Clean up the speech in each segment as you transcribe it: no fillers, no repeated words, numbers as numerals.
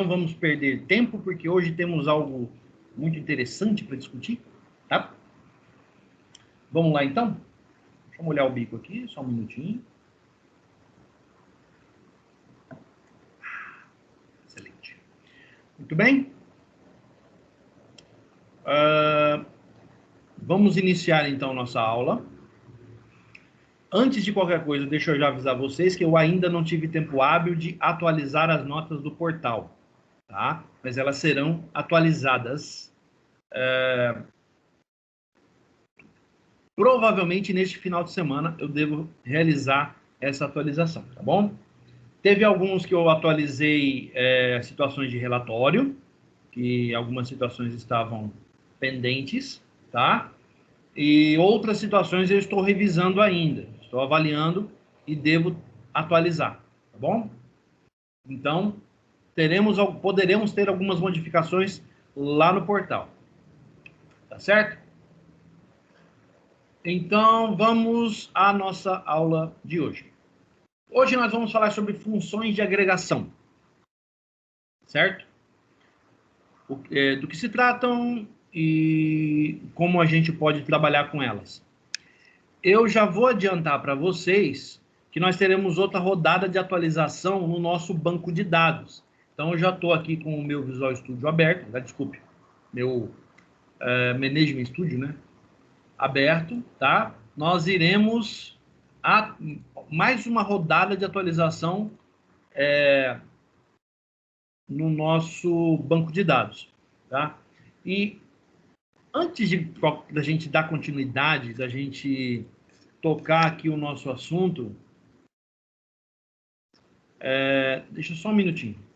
Não vamos perder tempo, porque hoje temos algo muito interessante para discutir, tá? Vamos lá, então? Deixa eu molhar o bico aqui, só um minutinho. Excelente. Muito bem. Vamos iniciar, então, nossa aula. Antes de qualquer coisa, deixa eu já avisar vocês que eu ainda não tive tempo hábil de atualizar as notas do portal, tá? Mas elas serão atualizadas provavelmente neste final de semana eu devo realizar essa atualização, tá bom? Teve alguns que eu atualizei situações de relatório, que algumas situações estavam pendentes, tá? E outras situações eu estou revisando ainda, estou avaliando e devo atualizar, tá bom? Então, poderemos ter algumas modificações lá no portal, tá certo? Então, vamos à nossa aula de hoje. Hoje nós vamos falar sobre funções de agregação, certo? Do que se tratam e como a gente pode trabalhar com elas. Eu já vou adiantar para vocês que nós teremos outra rodada de atualização no nosso banco de dados. Então, eu já estou aqui com o meu Visual Studio aberto, desculpe, meu Management Studio, né? Aberto, tá? Nós iremos a mais uma rodada de atualização no nosso banco de dados, tá? E antes da gente dar continuidade, da gente tocar aqui o nosso assunto, deixa só um minutinho.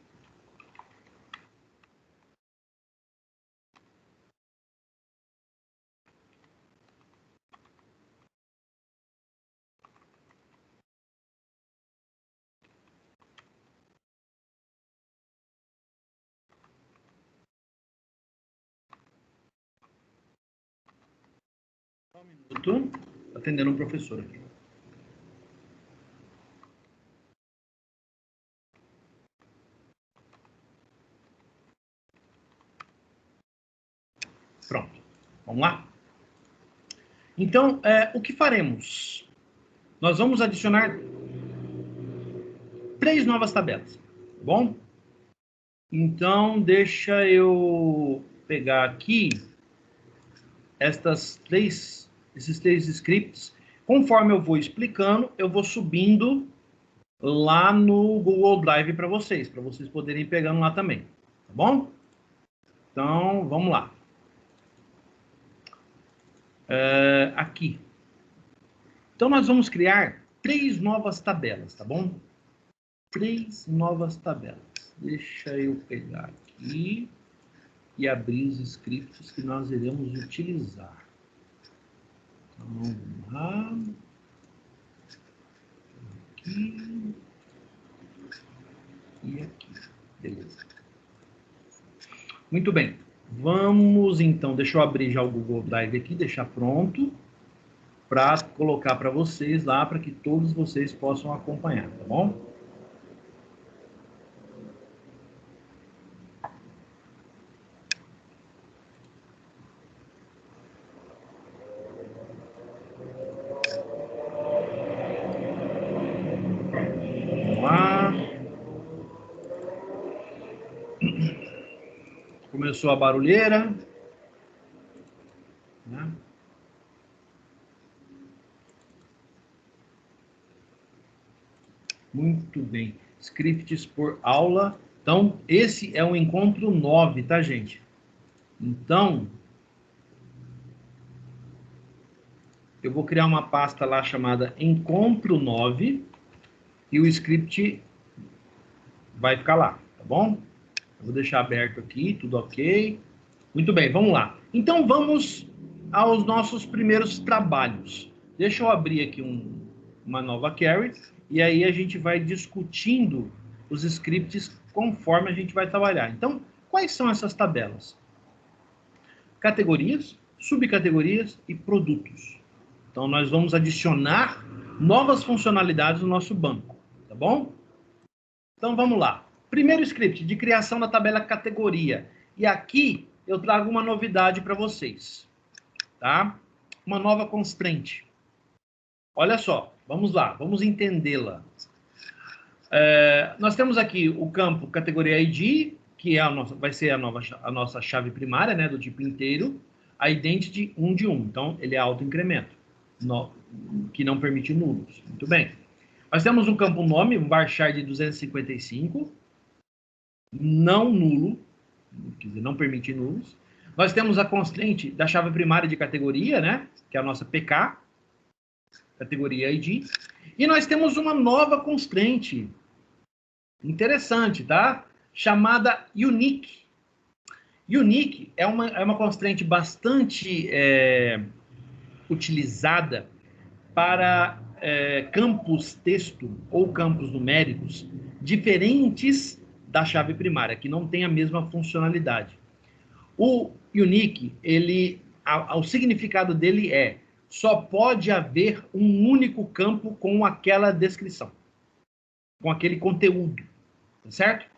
Só um minuto, atendendo um professor aqui. Pronto, vamos lá? Então, o que faremos? Nós vamos adicionar 3 novas tabelas, tá bom? Então, deixa eu pegar aqui esses 3 scripts. Conforme eu vou explicando, eu vou subindo lá no Google Drive para vocês poderem ir pegando lá também, tá bom? Então, vamos lá. Aqui. Então, nós vamos criar 3 novas tabelas, tá bom? 3 novas tabelas. Deixa eu pegar aqui e abrir os scripts que nós iremos utilizar. Então, vamos lá. Aqui. E aqui. Beleza. Muito bem. Vamos, então, deixa eu abrir já o Google Drive aqui, deixar pronto para colocar para vocês lá, para que todos vocês possam acompanhar, tá bom? Vamos lá. Começou a barulheira. Né? Muito bem. Scripts por aula. Então, esse é o encontro 9, tá, gente? Então, eu vou criar uma pasta lá chamada encontro 9 e o script vai ficar lá, tá bom? Eu vou deixar aberto aqui, tudo ok. Muito bem, vamos lá. Então, vamos aos nossos primeiros trabalhos. Deixa eu abrir aqui uma nova query e aí a gente vai discutindo os scripts conforme a gente vai trabalhar. Então, quais são essas tabelas? Categorias, subcategorias e produtos. Então, nós vamos adicionar novas funcionalidades no nosso banco, tá bom? Então, vamos lá. Primeiro script de criação da tabela categoria. E aqui eu trago uma novidade para vocês, tá? Uma nova constraint. Olha só, vamos lá, vamos entendê-la. Nós temos aqui o campo categoria ID, que é vai ser a nossa chave primária, né, do tipo inteiro, a identity 1 de 1. Então, ele é autoincremento, que não permite nulos. Muito bem. Nós temos um campo nome, um varchar de 255, não nulo, quer dizer, não permite nulos. Nós temos a constraint da chave primária de categoria, né, que é a nossa PK, categoria ID. E nós temos uma nova constraint, interessante, tá? Chamada unique. Unique é uma constraint bastante utilizada para campos texto ou campos numéricos diferentes da chave primária, que não tem a mesma funcionalidade. O unique, o significado dele é: só pode haver um único campo com aquela descrição, com aquele conteúdo, tá certo?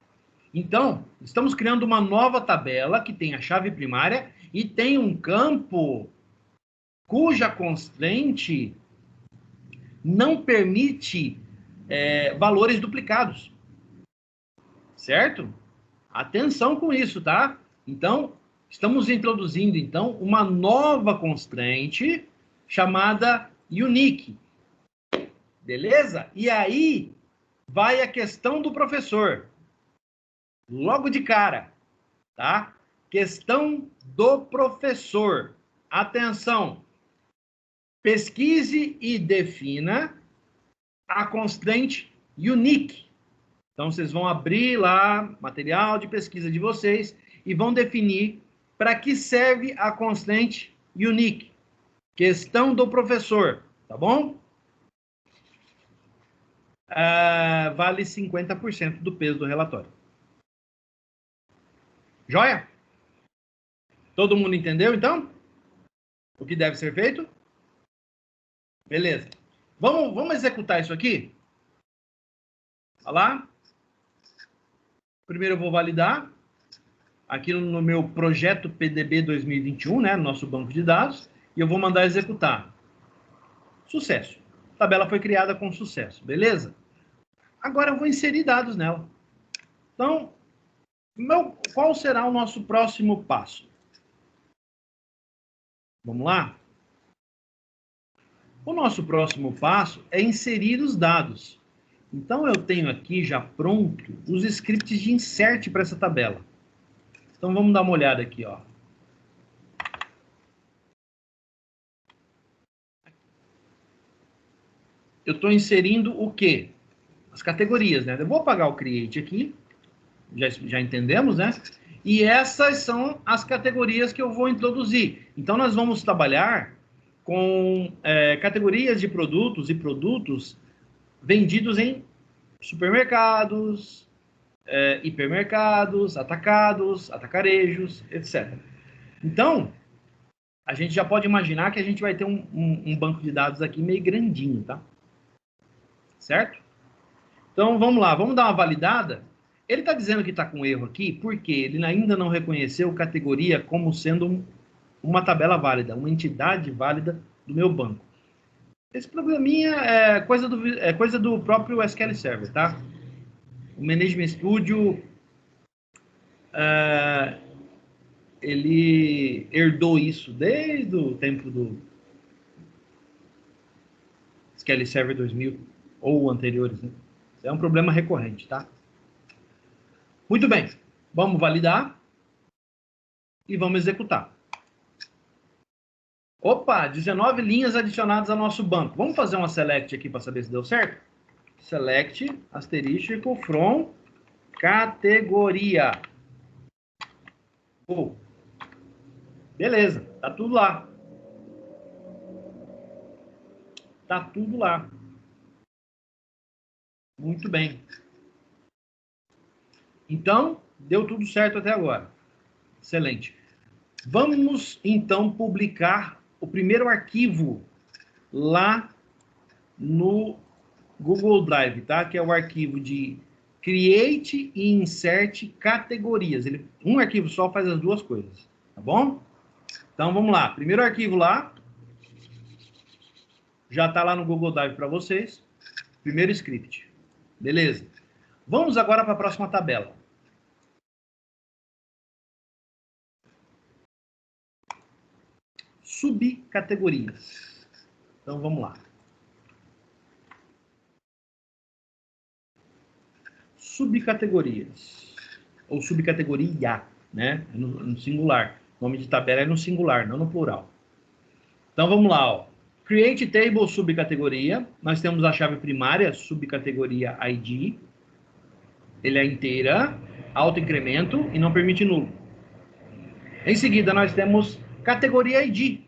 Então, estamos criando uma nova tabela que tem a chave primária e tem um campo cuja constraint não permite valores duplicados, certo? Atenção com isso, tá? Então, estamos introduzindo, então, uma nova constraint chamada unique. Beleza? E aí vai a questão do professor. Logo de cara, tá? Questão do professor. Atenção. Pesquise e defina a constraint unique. Então, vocês vão abrir lá material de pesquisa de vocês e vão definir para que serve a constraint unique. Questão do professor, tá bom? Vale 50% do peso do relatório. Joia? Todo mundo entendeu, então? O que deve ser feito? Beleza. Vamos executar isso aqui? Olha lá. Primeiro eu vou validar. Aqui no meu projeto PDB 2021, né? No nosso banco de dados. E eu vou mandar executar. Sucesso. A tabela foi criada com sucesso. Beleza? Agora eu vou inserir dados nela. Então, qual será o nosso próximo passo? Vamos lá? O nosso próximo passo é inserir os dados. Então, eu tenho aqui já pronto os scripts de insert para essa tabela. Então, vamos dar uma olhada aqui, ó. Eu estou inserindo o quê? As categorias, né? Eu vou apagar o create aqui. Já entendemos, né? E essas são as categorias que eu vou introduzir. Então, nós vamos trabalhar com categorias de produtos e produtos vendidos em supermercados, hipermercados, atacados, atacarejos, etc. Então, a gente já pode imaginar que a gente vai ter um banco de dados aqui meio grandinho, tá? Certo? Então, vamos lá, vamos dar uma validada. Ele está dizendo que está com erro aqui porque ele ainda não reconheceu categoria como sendo uma tabela válida, uma entidade válida do meu banco. Esse probleminha é coisa do próprio SQL Server, tá? O Management Studio, ele herdou isso desde o tempo do SQL Server 2000 ou anteriores, né? É um problema recorrente, tá? Muito bem, vamos validar e vamos executar. Opa, 19 linhas adicionadas ao nosso banco. Vamos fazer uma select aqui para saber se deu certo? Select, asterístico, from, categoria. Beleza, tá tudo lá. Tá tudo lá. Muito bem. Então, deu tudo certo até agora. Excelente. Vamos, então, publicar o primeiro arquivo lá no Google Drive, tá? Que é o arquivo de create e insert categorias. Um arquivo só faz as duas coisas, tá bom? Então, vamos lá. Primeiro arquivo lá. Já está lá no Google Drive para vocês. Primeiro script. Beleza. Vamos agora para a próxima tabela. Subcategorias. Então, vamos lá. Subcategorias. Ou subcategoria, né? No singular. O nome de tabela é no singular, não no plural. Então, vamos lá, ó. Create table subcategoria. Nós temos a chave primária, subcategoria ID. Ele é inteira, auto-incremento e não permite nulo. Em seguida, nós temos categoria ID,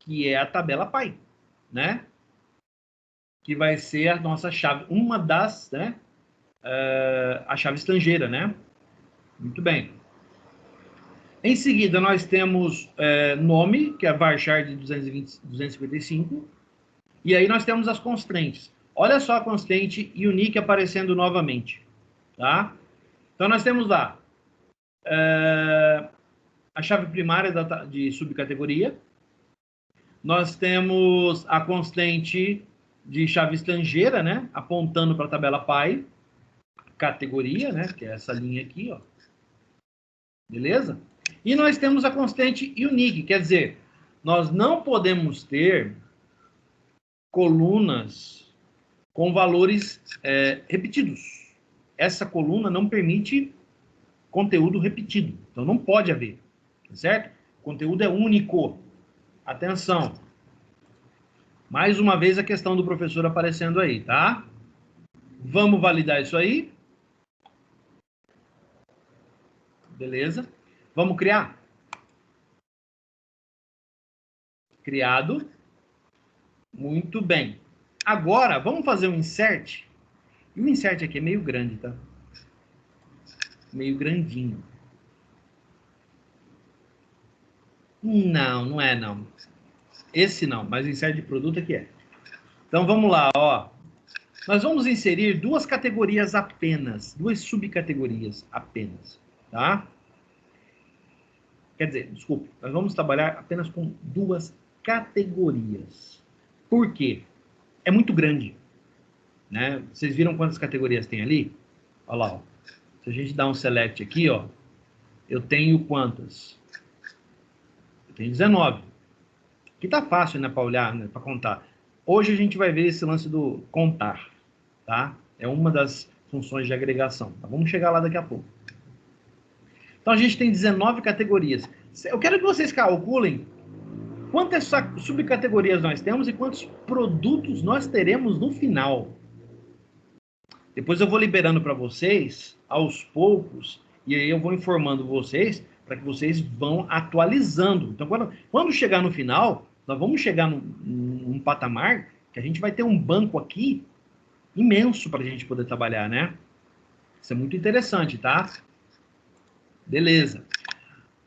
que é a tabela pai, né? Que vai ser a nossa chave, uma das, né? A chave estrangeira, né? Muito bem. Em seguida, nós temos nome, que é varchar de 255. E aí nós temos as constraints. Olha só a constraint unique aparecendo novamente. Tá? Então, nós temos lá a chave primária de subcategoria. Nós temos a constraint de chave estrangeira, né? Apontando para a tabela pai. Categoria, né? Que é essa linha aqui, ó. Beleza? E nós temos a constraint unique, quer dizer, nós não podemos ter colunas com valores repetidos. Essa coluna não permite conteúdo repetido. Então, não pode haver. Certo? O conteúdo é único. Atenção. Mais uma vez a questão do professor aparecendo aí, tá? Vamos validar isso aí. Beleza. Vamos criar? Criado. Muito bem. Agora, vamos fazer um insert. E o insert aqui é meio grande, tá? Meio grandinho. Não, não é não. Esse não, mas o insert de produto aqui é. Então, vamos lá, ó. Nós vamos inserir duas categorias apenas. Duas subcategorias apenas, tá? Quer dizer, desculpe, nós vamos trabalhar apenas com duas categorias. Por quê? É muito grande, né? Vocês viram quantas categorias tem ali? Olha lá, ó. Se a gente dá um select aqui, ó, eu tenho quantas? Eu tenho 19. Que tá fácil, né, para olhar, né, para contar. Hoje a gente vai ver esse lance do contar, tá? É uma das funções de agregação. Tá? Vamos chegar lá daqui a pouco. Então, a gente tem 19 categorias. Eu quero que vocês calculem quantas subcategorias nós temos e quantos produtos nós teremos no final. Depois eu vou liberando para vocês, aos poucos, e aí eu vou informando vocês, para que vocês vão atualizando. Então, quando chegar no final, nós vamos chegar num patamar que a gente vai ter um banco aqui imenso para a gente poder trabalhar, né? Isso é muito interessante, tá? Beleza.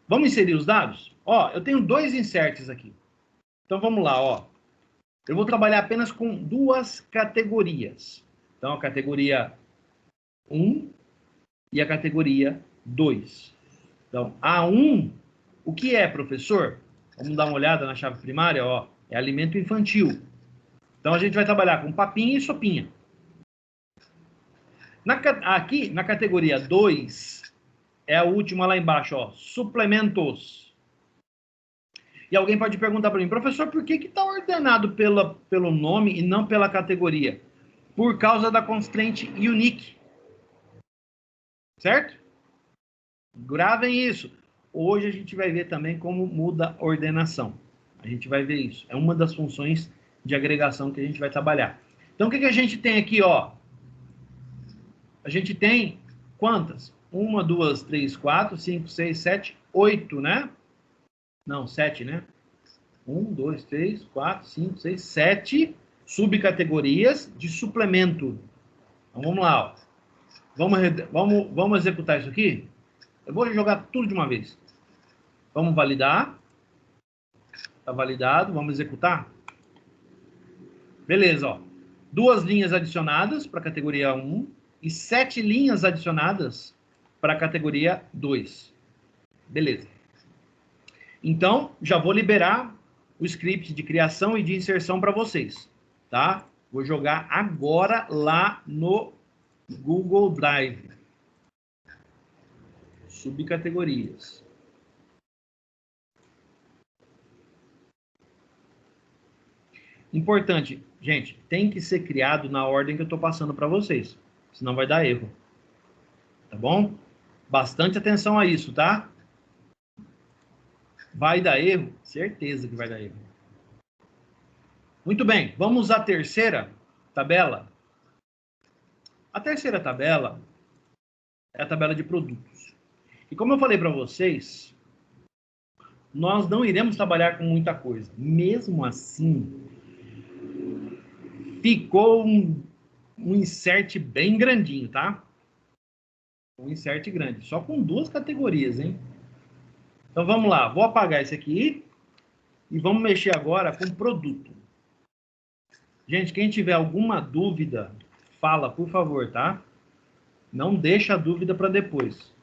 Vamos inserir os dados? Ó, eu tenho dois inserts aqui. Então, vamos lá, ó. Eu vou trabalhar apenas com duas categorias. Então, a categoria 1 e a categoria 2. Então, A1, o que é, professor? Vamos dar uma olhada na chave primária, ó. É alimento infantil. Então, a gente vai trabalhar com papinha e sopinha. Aqui, na categoria 2, é a última lá embaixo, ó. Suplementos. E alguém pode perguntar para mim, professor, por que está ordenado pelo nome e não pela categoria? Por causa da constraint unique. Certo? Gravem isso. Hoje a gente vai ver também como muda a ordenação. A gente vai ver isso. É uma das funções de agregação que a gente vai trabalhar. Então, o que a gente tem aqui, ó? A gente tem quantas? 1, 2, 3, 4, 5, 6, 7, 8, né? Não, 7, né? 1, 2, 3, 4, 5, 6, 7 subcategorias de suplemento. Então, vamos lá, ó. Vamos executar isso aqui? Eu vou jogar tudo de uma vez. Vamos validar. Está validado. Vamos executar. Beleza, ó. Duas linhas adicionadas para a categoria 1 e 7 linhas adicionadas para a categoria 2. Beleza. Então, já vou liberar o script de criação e de inserção para vocês, tá? Vou jogar agora lá no Google Drive. Subcategorias. Importante, gente, tem que ser criado na ordem que eu estou passando para vocês, senão vai dar erro. Tá bom? Bastante atenção a isso, tá? Vai dar erro? Certeza que vai dar erro. Muito bem, vamos à terceira tabela. A terceira tabela é a tabela de produtos. E como eu falei para vocês, nós não iremos trabalhar com muita coisa. Mesmo assim, ficou um insert bem grandinho, tá? Um insert grande, só com 2 categorias, hein? Então vamos lá, vou apagar esse aqui e vamos mexer agora com produto. Gente, quem tiver alguma dúvida, fala, por favor, tá? Não deixa a dúvida para depois.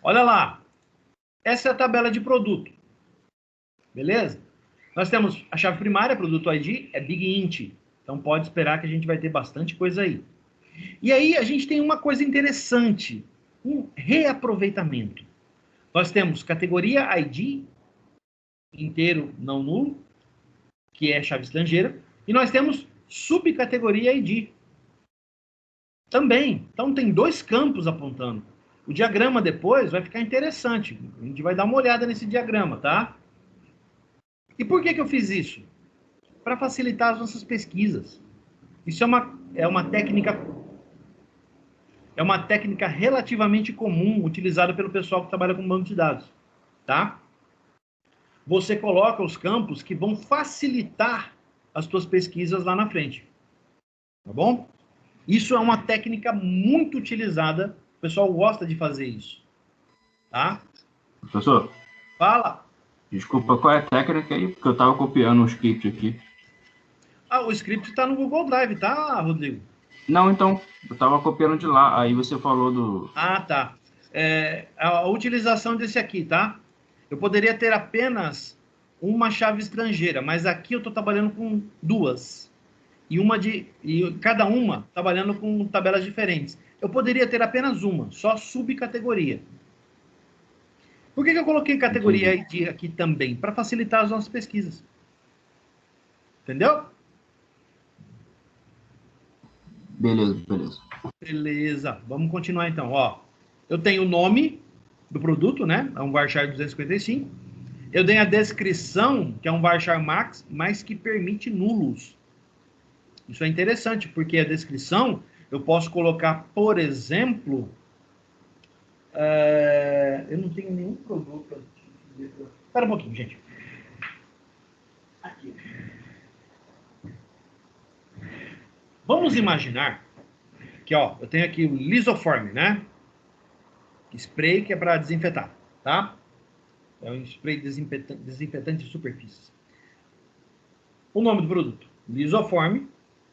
Olha lá, essa é a tabela de produto, beleza? Nós temos a chave primária, produto ID, é Big Int, então pode esperar que a gente vai ter bastante coisa aí. E aí a gente tem uma coisa interessante, um reaproveitamento. Nós temos categoria ID, inteiro não nulo, que é chave estrangeira, e nós temos subcategoria ID também. Então tem 2 campos apontando. O diagrama depois vai ficar interessante. A gente vai dar uma olhada nesse diagrama, tá? E por que eu fiz isso? Para facilitar as nossas pesquisas. Isso é uma técnica relativamente comum utilizada pelo pessoal que trabalha com banco de dados, tá? Você coloca os campos que vão facilitar as suas pesquisas lá na frente, tá bom? Isso é uma técnica muito utilizada, o pessoal gosta de fazer isso, tá? Professor? Fala. Desculpa, qual é a técnica aí? Porque eu estava copiando um script aqui. Ah, o script está no Google Drive, tá, Rodrigo? Não, então, eu estava copiando de lá, aí você falou do... Ah, tá. A utilização desse aqui, tá? Eu poderia ter apenas uma chave estrangeira, mas aqui eu estou trabalhando com 2. E cada uma trabalhando com tabelas diferentes. Eu poderia ter apenas uma, só subcategoria. Por que eu coloquei categoria ID aqui também? Para facilitar as nossas pesquisas. Entendeu? Beleza, beleza. Beleza, vamos continuar então. Ó, eu tenho o nome do produto, né? É um varchar 255. Eu tenho a descrição, que é um varchar max, mas que permite nulos. Isso é interessante, porque a descrição, eu posso colocar, por exemplo... eu não tenho nenhum produto. Espera um pouquinho, gente. Aqui. Vamos imaginar que, ó, eu tenho aqui o Lisoform, né? Spray que é para desinfetar, tá? É um spray desinfetante de superfícies. O nome do produto: Lisoform,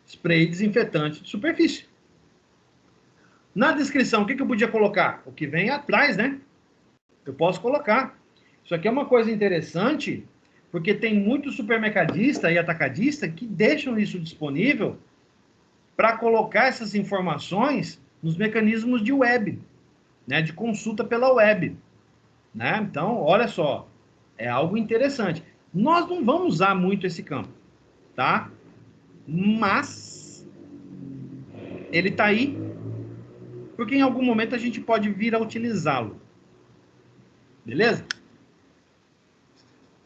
spray desinfetante de superfície. Na descrição, o que eu podia colocar? O que vem atrás, né? Eu posso colocar. Isso aqui é uma coisa interessante, porque tem muito supermercadista e atacadista que deixam isso disponível para colocar essas informações nos mecanismos de web, né? De consulta pela web. Né? Então, olha só, é algo interessante. Nós não vamos usar muito esse campo, tá? Mas ele está aí, porque em algum momento a gente pode vir a utilizá-lo. Beleza?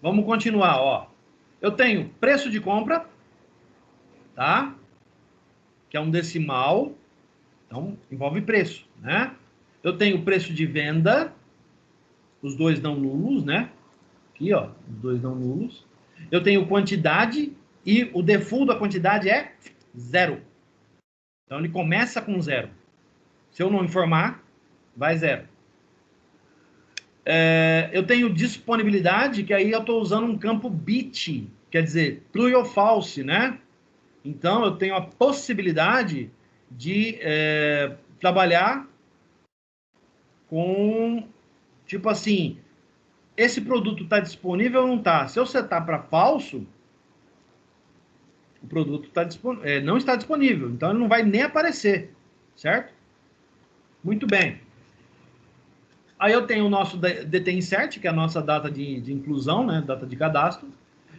Vamos continuar, ó. Eu tenho preço de compra, tá? Que é um decimal, então envolve preço, né? Eu tenho preço de venda, os 2 não nulos, né? Aqui, ó, os 2 não nulos. Eu tenho quantidade e o default da quantidade é 0. Então, ele começa com 0. Se eu não informar, vai 0. Eu tenho disponibilidade, que aí eu estou usando um campo bit, quer dizer, true ou false, né? Então, eu tenho a possibilidade de trabalhar com, tipo assim, esse produto está disponível ou não está? Se eu setar para falso, o produto não está disponível, então ele não vai nem aparecer, certo? Muito bem. Aí eu tenho o nosso DT Insert, que é a nossa data de inclusão, né, data de cadastro.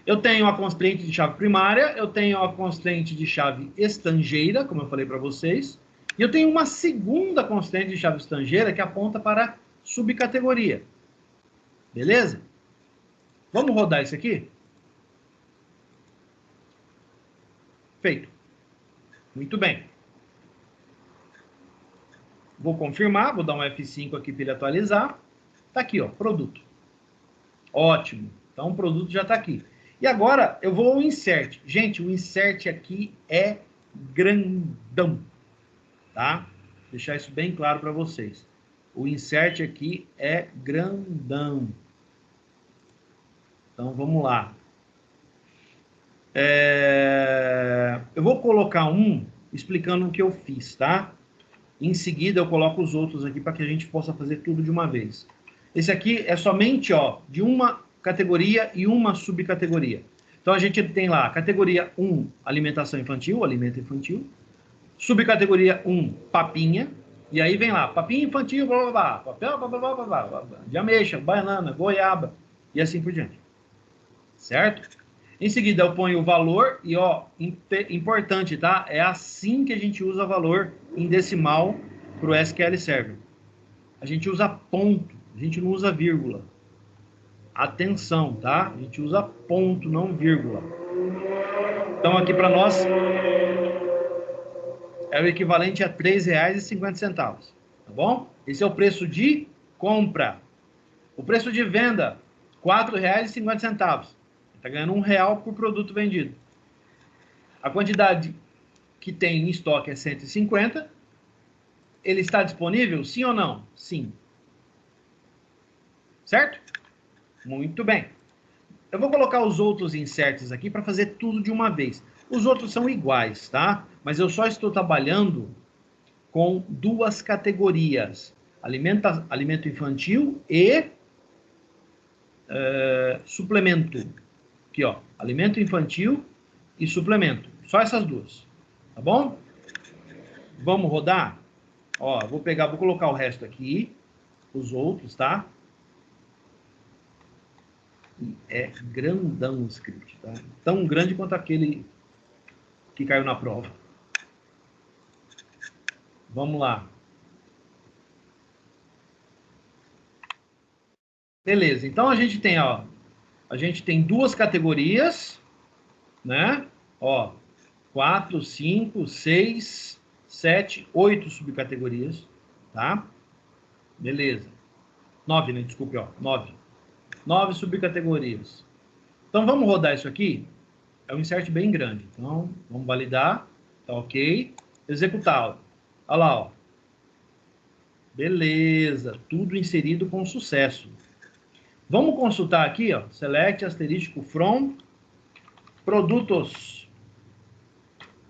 Eu tenho a constraint de chave primária, eu tenho a constraint de chave estrangeira, como eu falei para vocês, e eu tenho uma segunda constraint de chave estrangeira que aponta para subcategoria. Beleza? Vamos rodar isso aqui? Feito. Muito bem. Vou confirmar, vou dar um F5 aqui para ele atualizar. Está aqui, ó, produto. Ótimo. Então o produto já está aqui. E agora eu vou ao insert. Gente, o insert aqui é grandão, tá? Vou deixar isso bem claro para vocês. O insert aqui é grandão. Então vamos lá. Eu vou colocar um explicando o que eu fiz, tá? Em seguida eu coloco os outros aqui para que a gente possa fazer tudo de uma vez. Esse aqui é somente, ó, de uma categoria e uma subcategoria. Então a gente tem lá categoria 1, alimentação infantil, alimento infantil. Subcategoria 1, papinha. E aí vem lá, papinha infantil, blá, blá, blá, papel, blá, blá, blá, blá, blá, blá, de ameixa, banana, goiaba e assim por diante. Certo? Em seguida eu ponho o valor e, ó, importante, tá? É assim que a gente usa valor em decimal para o SQL Server. A gente usa ponto, a gente não usa vírgula. Atenção, tá? A gente usa ponto, não vírgula. Então aqui para nós é o equivalente a R$ 3,50, tá bom? Esse é o preço de compra. O preço de venda, R$ 4,50. Está ganhando R$1 por produto vendido. A quantidade que tem em estoque é 150. Ele está disponível? Sim ou não? Sim. Certo? Muito bem. Eu vou colocar os outros inserts aqui para fazer tudo de uma vez. Os outros são iguais, tá? Mas eu só estou trabalhando com duas categorias. Alimento infantil e suplemento. Aqui, ó. Alimento infantil e suplemento. Só essas duas. Tá bom? Vamos rodar? Ó, vou colocar o resto aqui. Os outros, tá? E é grandão o script, tá? Tão grande quanto aquele que caiu na prova. Vamos lá. Beleza, então a gente tem, ó, duas categorias, né? Ó, 4, 5, 6, 7, 8 subcategorias, tá? Beleza. 9, né? Desculpe, ó, 9. 9 subcategorias. Então vamos rodar isso aqui. É um insert bem grande. Então, vamos validar. Tá ok. Executar. Olha lá, ó. Beleza. Tudo inserido com sucesso. Vamos consultar aqui, ó. Select asterístico from produtos.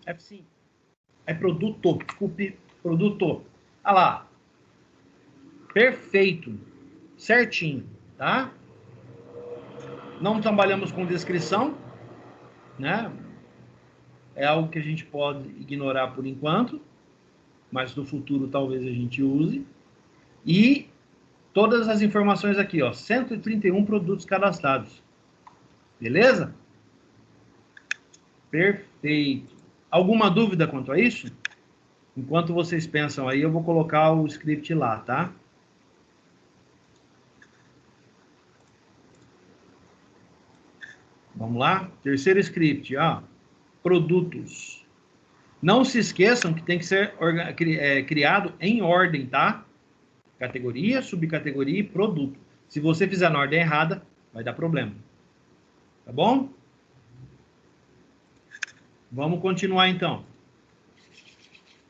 F5. É produto. Desculpe. Produto. Olha lá. Perfeito. Certinho. Tá? Não trabalhamos com descrição, né? É algo que a gente pode ignorar por enquanto, mas no futuro talvez a gente use. E todas as informações aqui, ó, 131 produtos cadastrados. Beleza? Perfeito. Alguma dúvida quanto a isso? Enquanto vocês pensam aí, eu vou colocar o script lá, tá? Vamos lá? Terceiro script, ó. Produtos. Não se esqueçam que tem que ser criado em ordem, tá? Categoria, subcategoria e produto. Se você fizer na ordem errada, vai dar problema. Tá bom? Vamos continuar então.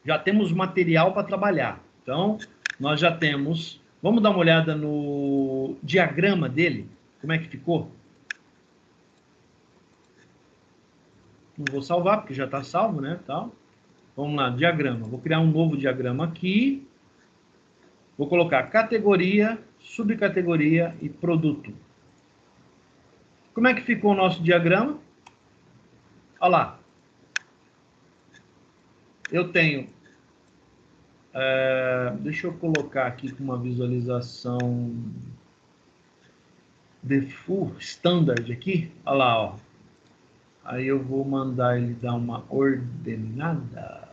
Já temos material para trabalhar. Então, nós já temos... Vamos dar uma olhada no diagrama dele? Como é que ficou? Não vou salvar, porque já está salvo, né? Tal. Vamos lá, diagrama. Vou criar um novo diagrama aqui. Vou colocar categoria, subcategoria e produto. Como é que ficou o nosso diagrama? Olha lá. Eu tenho... deixa eu colocar aqui com uma visualização default, standard aqui. Olha lá, ó. Aí eu vou mandar ele dar uma ordenada.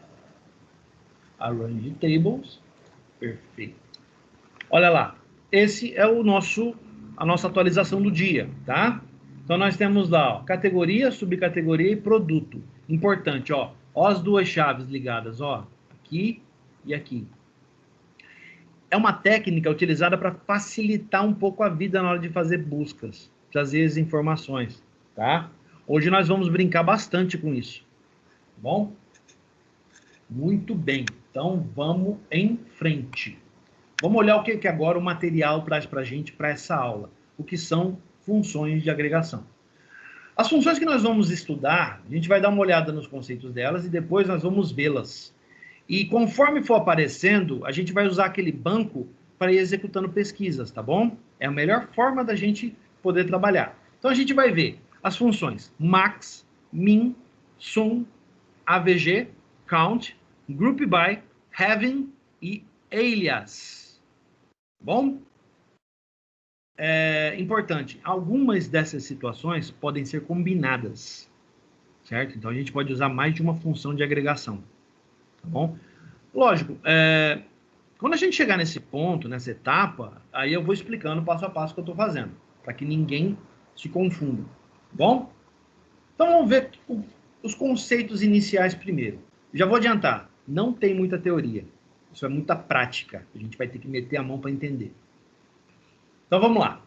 Arrange tables. Perfeito. Olha lá. Esse é a nossa atualização do dia, tá? Então nós temos lá, ó, categoria, subcategoria e produto. Importante, ó. Ó as duas chaves ligadas, ó. Aqui e aqui. É uma técnica utilizada para facilitar um pouco a vida na hora de fazer buscas, trazer as informações, tá? Hoje nós vamos brincar bastante com isso, tá bom? Muito bem, então vamos em frente. Vamos olhar o que agora o material traz para a gente para essa aula. O que são funções de agregação. As funções que nós vamos estudar, a gente vai dar uma olhada nos conceitos delas e depois nós vamos vê-las. E conforme for aparecendo, a gente vai usar aquele banco para ir executando pesquisas, tá bom? É a melhor forma da gente poder trabalhar. Então a gente vai ver as funções max, min, sum, avg, count, group by, having e alias. Bom? É importante, algumas dessas situações podem ser combinadas, certo? Então a gente pode usar mais de uma função de agregação, tá bom? Lógico, quando a gente chegar nesse ponto, nessa etapa, aí eu vou explicando passo a passo o que eu estou fazendo, para que ninguém se confunda, tá bom? Então vamos ver os conceitos iniciais primeiro. Já vou adiantar, não tem muita teoria, isso é muita prática, a gente vai ter que meter a mão para entender. Então vamos lá.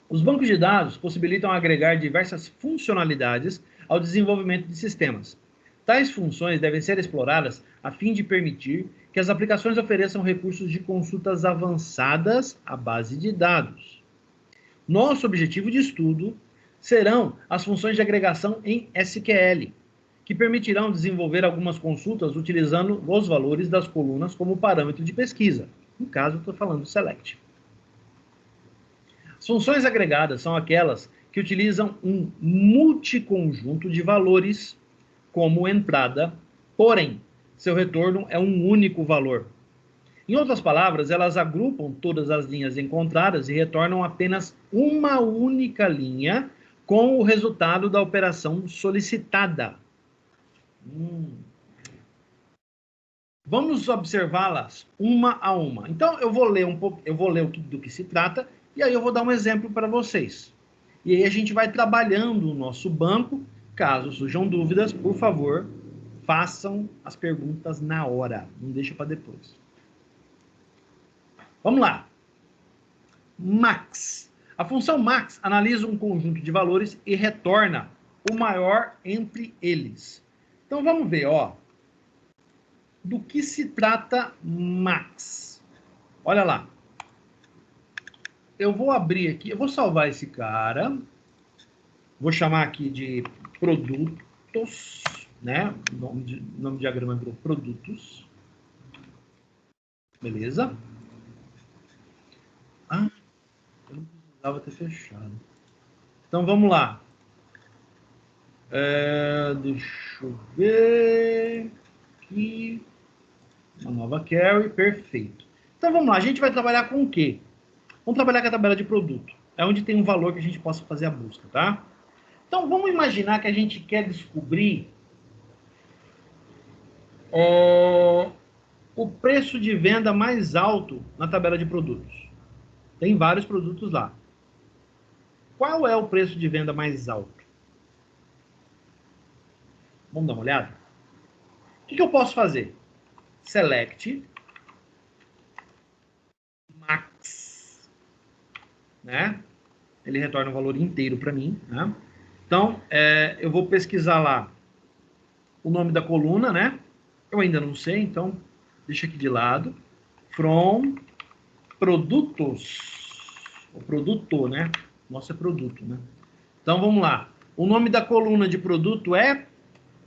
Os bancos de dados possibilitam agregar diversas funcionalidades ao desenvolvimento de sistemas. Tais funções devem ser exploradas a fim de permitir que as aplicações ofereçam recursos de consultas avançadas à base de dados. Nosso objetivo de estudo serão as funções de agregação em SQL, que permitirão desenvolver algumas consultas utilizando os valores das colunas como parâmetro de pesquisa. No caso, eu estou falando do select. As funções agregadas são aquelas que utilizam um multiconjunto de valores como entrada, porém, seu retorno é um único valor. Em outras palavras, elas agrupam todas as linhas encontradas e retornam apenas uma única linha com o resultado da operação solicitada. Vamos observá-las uma a uma. Então, eu vou ler do que se trata e aí eu vou dar um exemplo para vocês. E aí a gente vai trabalhando o nosso banco. Caso surjam dúvidas, por favor, façam as perguntas na hora. Não deixa para depois. Vamos lá. Max. A função max analisa um conjunto de valores e retorna o maior entre eles. Então vamos ver, ó. Do que se trata max? Olha lá. Eu vou abrir aqui, eu vou salvar esse cara. Vou chamar aqui de produtos, né? O nome de diagrama virou produtos. Beleza? Ah, eu não precisava ter fechado. Então vamos lá. Deixa eu ver aqui. Uma nova query, perfeito. Então vamos lá, a gente vai trabalhar com o quê? Vamos trabalhar com a tabela de produto. É onde tem um valor que a gente possa fazer a busca, tá? Então vamos imaginar que a gente quer descobrir o preço de venda mais alto na tabela de produtos. Tem vários produtos lá. Qual é o preço de venda mais alto? Vamos dar uma olhada? O que eu posso fazer? Select max, né? Ele retorna o valor inteiro para mim, né? Então, eu vou pesquisar lá o nome da coluna, né? Eu ainda não sei, então deixa aqui de lado. From produtos. O produto, né? Nossa, é produto, né? Então, vamos lá. O nome da coluna de produto é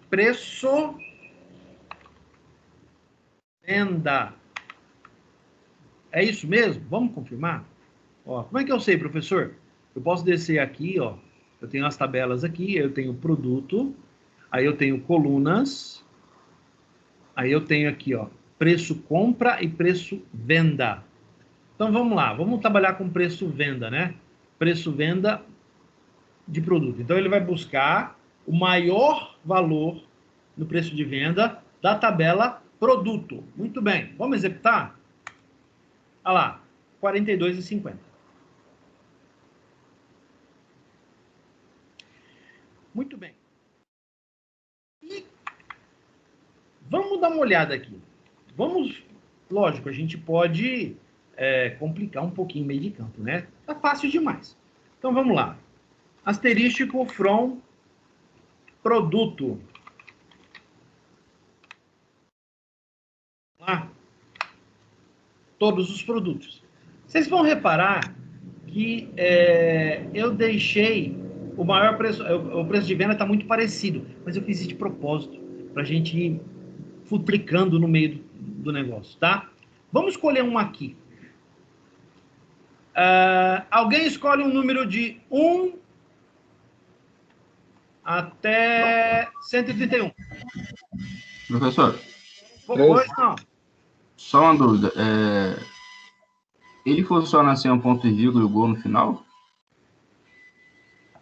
preço venda. É isso mesmo? Vamos confirmar? Ó, como é que eu sei, professor? Eu posso descer aqui, ó. Eu tenho as tabelas aqui, eu tenho produto, aí eu tenho colunas, aí eu tenho aqui, ó, preço compra e preço venda. Então vamos lá, vamos trabalhar com preço venda, né? Preço venda de produto. Então ele vai buscar o maior valor no preço de venda da tabela produto. Muito bem, vamos executar? Olha lá, R$ 42,50. Muito bem. E vamos dar uma olhada aqui. Vamos, lógico, a gente pode complicar um pouquinho o meio de campo, né? Tá fácil demais. Então vamos lá. Asterístico from produto. Lá. Todos os produtos. Vocês vão reparar que eu deixei o maior preço, o preço de venda está muito parecido, mas eu fiz isso de propósito, para a gente ir futricando no meio do negócio, tá? Vamos escolher um aqui. Alguém escolhe um número de 1 até 131. Professor, Pois não. só uma dúvida. Ele funciona assim, um ponto e vírgula e o gol no final?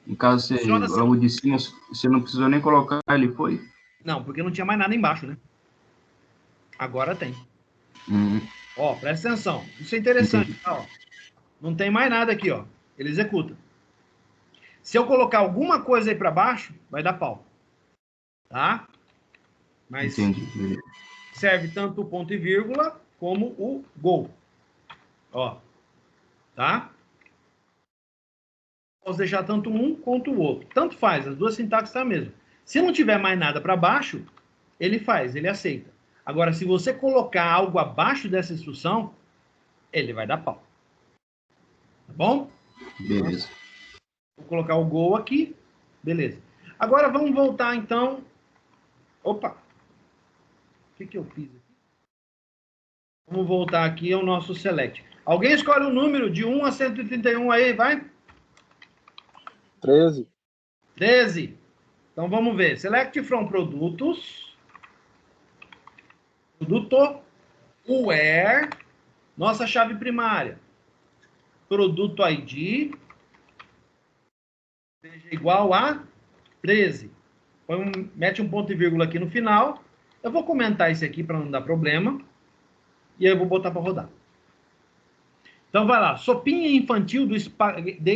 No caso, você, Funciona logo assim. de cima, você não precisou nem colocar, ele foi? Não, porque não tinha mais nada embaixo, né? Agora tem. Ó, presta atenção. Isso é interessante. Tá, ó. Não tem mais nada aqui, ó. Ele executa. Se eu colocar alguma coisa aí para baixo, vai dar pau. Tá? Mas Entendi. serve tanto o ponto e vírgula como o gol. Ó. Tá? Posso deixar tanto um quanto o outro. Tanto faz, as duas sintaxes são a mesma. Se não tiver mais nada para baixo, ele faz, ele aceita. Agora, se você colocar algo abaixo dessa instrução, ele vai dar pau. Tá bom? Beleza. Vou colocar o gol aqui. Beleza. Agora vamos voltar, então. Opa! O que eu fiz aqui? Vamos voltar aqui ao nosso select. Alguém escolhe o número de 1 a 131 aí, vai? 13. 13. Então vamos ver. Select from produtos. Produto. Where. Nossa chave primária. Produto ID. Seja igual a 13. Mete um ponto e vírgula aqui no final. Eu vou comentar isso aqui para não dar problema. E aí eu vou botar para rodar. Então vai lá. Sopinha infantil de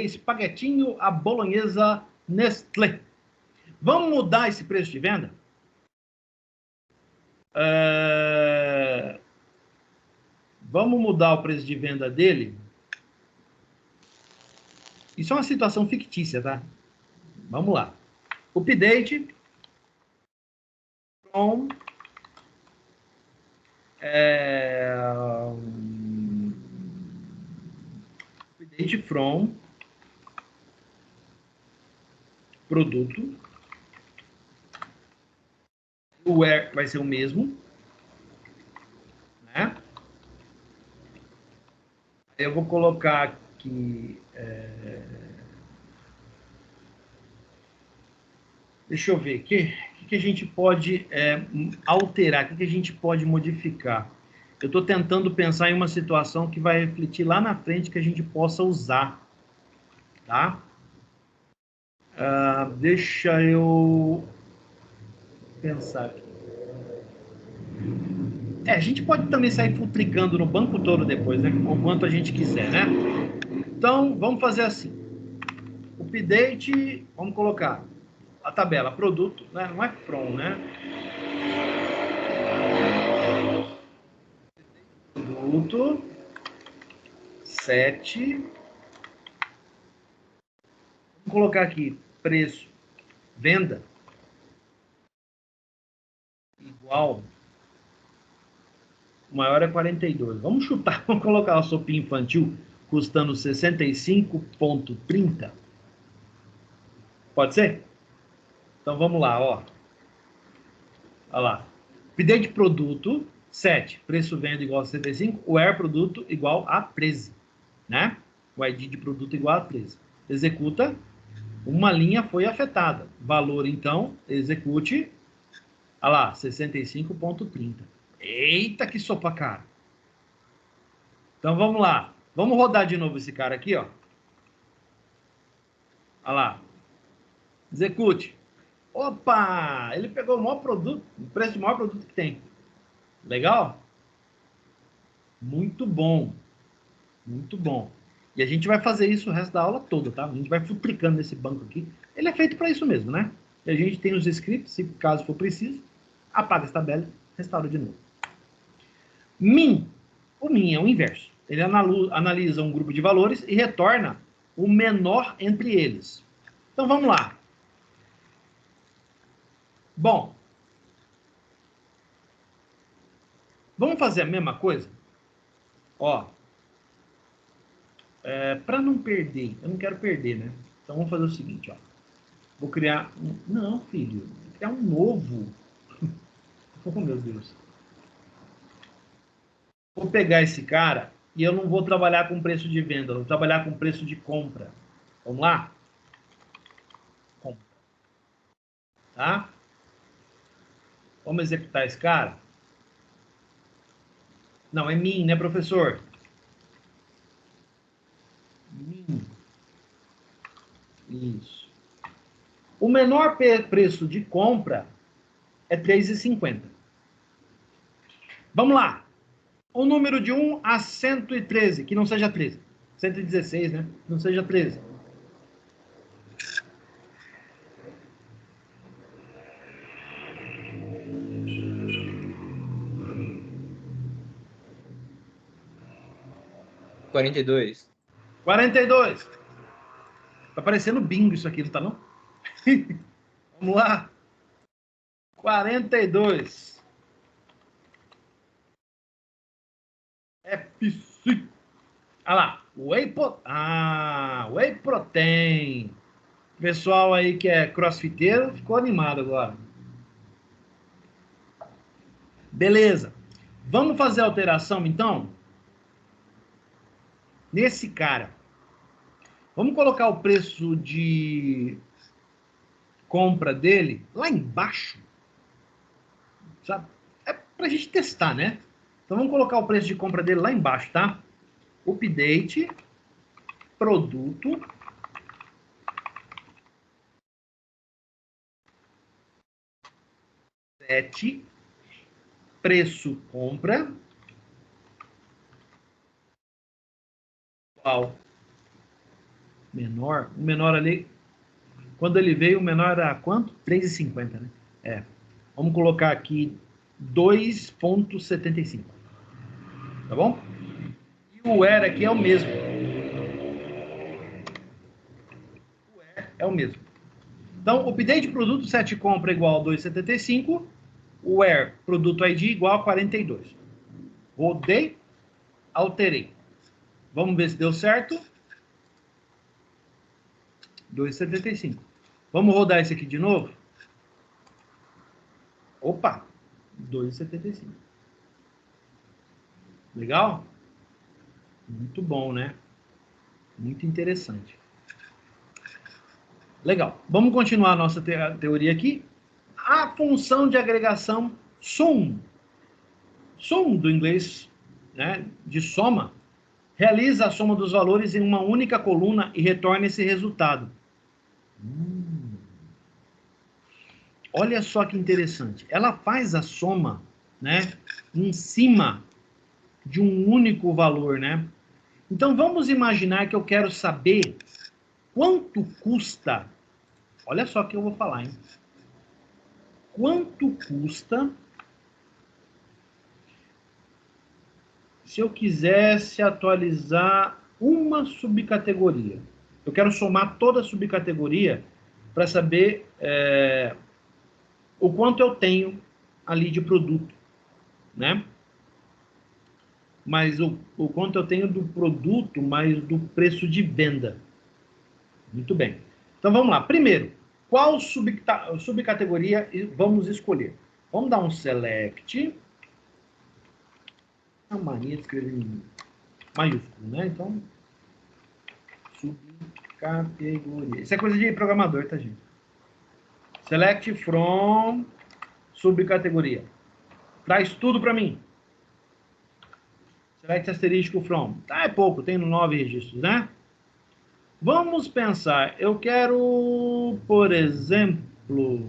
espaguetinho à bolonhesa Nestlé. Vamos mudar esse preço de venda? Vamos mudar o preço de venda dele? Isso é uma situação fictícia, tá? Vamos lá. Update from update from produto. O where vai ser o mesmo, né? Eu vou colocar aqui. Deixa eu ver. O que a gente pode alterar? O que a gente pode modificar? Eu estou tentando pensar em uma situação que vai refletir lá na frente que a gente possa usar. Tá? Deixa eu pensar aqui. A gente pode também sair futricando no banco todo depois, né? O quanto a gente quiser, né? Então, vamos fazer assim. Update, vamos colocar a tabela produto, né? Não é from, né? Produto 7. Vamos colocar aqui preço venda igual, o maior é 42. Vamos chutar, vamos colocar a sopinha infantil custando 65,30. Pode ser? Então vamos lá, ó. Olha lá. Update produto 7, preço venda igual a 65, o where produto igual a 13, né? O ID de produto igual a 13. Executa, uma linha foi afetada. Valor, então, execute, olha lá, 65,30. Eita, que sopa cara. Então, vamos lá. Vamos rodar de novo esse cara aqui, ó. Olha lá. Execute. Opa! Ele pegou o maior produto, o preço do maior produto que tem. Legal? Muito bom. Muito bom. E a gente vai fazer isso o resto da aula toda, tá? A gente vai futricando nesse banco aqui. Ele é feito para isso mesmo, né? E a gente tem os scripts, se caso for preciso, apaga essa tabela, restaura de novo. Min. O min é o inverso. Ele analisa um grupo de valores e retorna o menor entre eles. Então, vamos lá. Bom, vamos fazer a mesma coisa? Ó, para não perder, eu não quero perder, né? Então, vamos fazer o seguinte, ó. Vou criar um... Não, filho. Vou criar um novo. Oh, meu Deus. Vou pegar esse cara e eu não vou trabalhar com preço de venda, eu vou trabalhar com preço de compra. Vamos lá? Compra. Tá? Vamos executar esse cara? Não, é min, né, professor? Min. Isso. O menor preço de compra é 3,50. Vamos lá. O número de 1 a 113, que não seja 13. 116, né? Não seja 13. Quarenta e dois. 42. Tá parecendo bingo isso aqui, não tá não? Vamos lá. 42. É psi. Olha lá. Whey protein. Pessoal aí que é crossfiteiro ficou animado agora. Beleza. Vamos fazer a alteração, então? Nesse cara. Vamos colocar o preço de compra dele lá embaixo. Sabe? É pra gente testar, né? Então vamos colocar o preço de compra dele lá embaixo, tá? Update, produto, set, preço compra, qual? Menor, o menor ali, quando ele veio, o menor era quanto? 3,50, né? É. Vamos colocar aqui 2,75. Tá bom? E o where aqui é o mesmo. O where é o mesmo. Então, update produto set compra igual a 2,75. Where produto ID igual a 42. Rodei, alterei. Vamos ver se deu certo. 2,75. Vamos rodar esse aqui de novo? Opa! 2,75. Legal? Muito bom, né? Muito interessante. Legal. Vamos continuar a nossa teoria aqui. A função de agregação sum. Sum, do inglês, né, de soma, realiza a soma dos valores em uma única coluna e retorna esse resultado. Olha só que interessante. Ela faz a soma, né, em cima de um único valor, né? Então vamos imaginar que eu quero saber quanto custa. Olha só o que eu vou falar, hein? Quanto custa se eu quisesse atualizar uma subcategoria? Eu quero somar toda a subcategoria para saber o quanto eu tenho ali de produto, né? Mas o quanto eu tenho do produto, mais do preço de venda. Muito bem. Então vamos lá. Primeiro, qual subcategoria vamos escolher? Vamos dar um select. A mania de escrever em maiúsculo, né? Então, subcategoria. Isso é coisa de programador, tá, gente? Select from subcategoria. Traz tudo para mim. Select asterístico from. Tá, é pouco, tem 9 registros, né? Vamos pensar. Eu quero, por exemplo,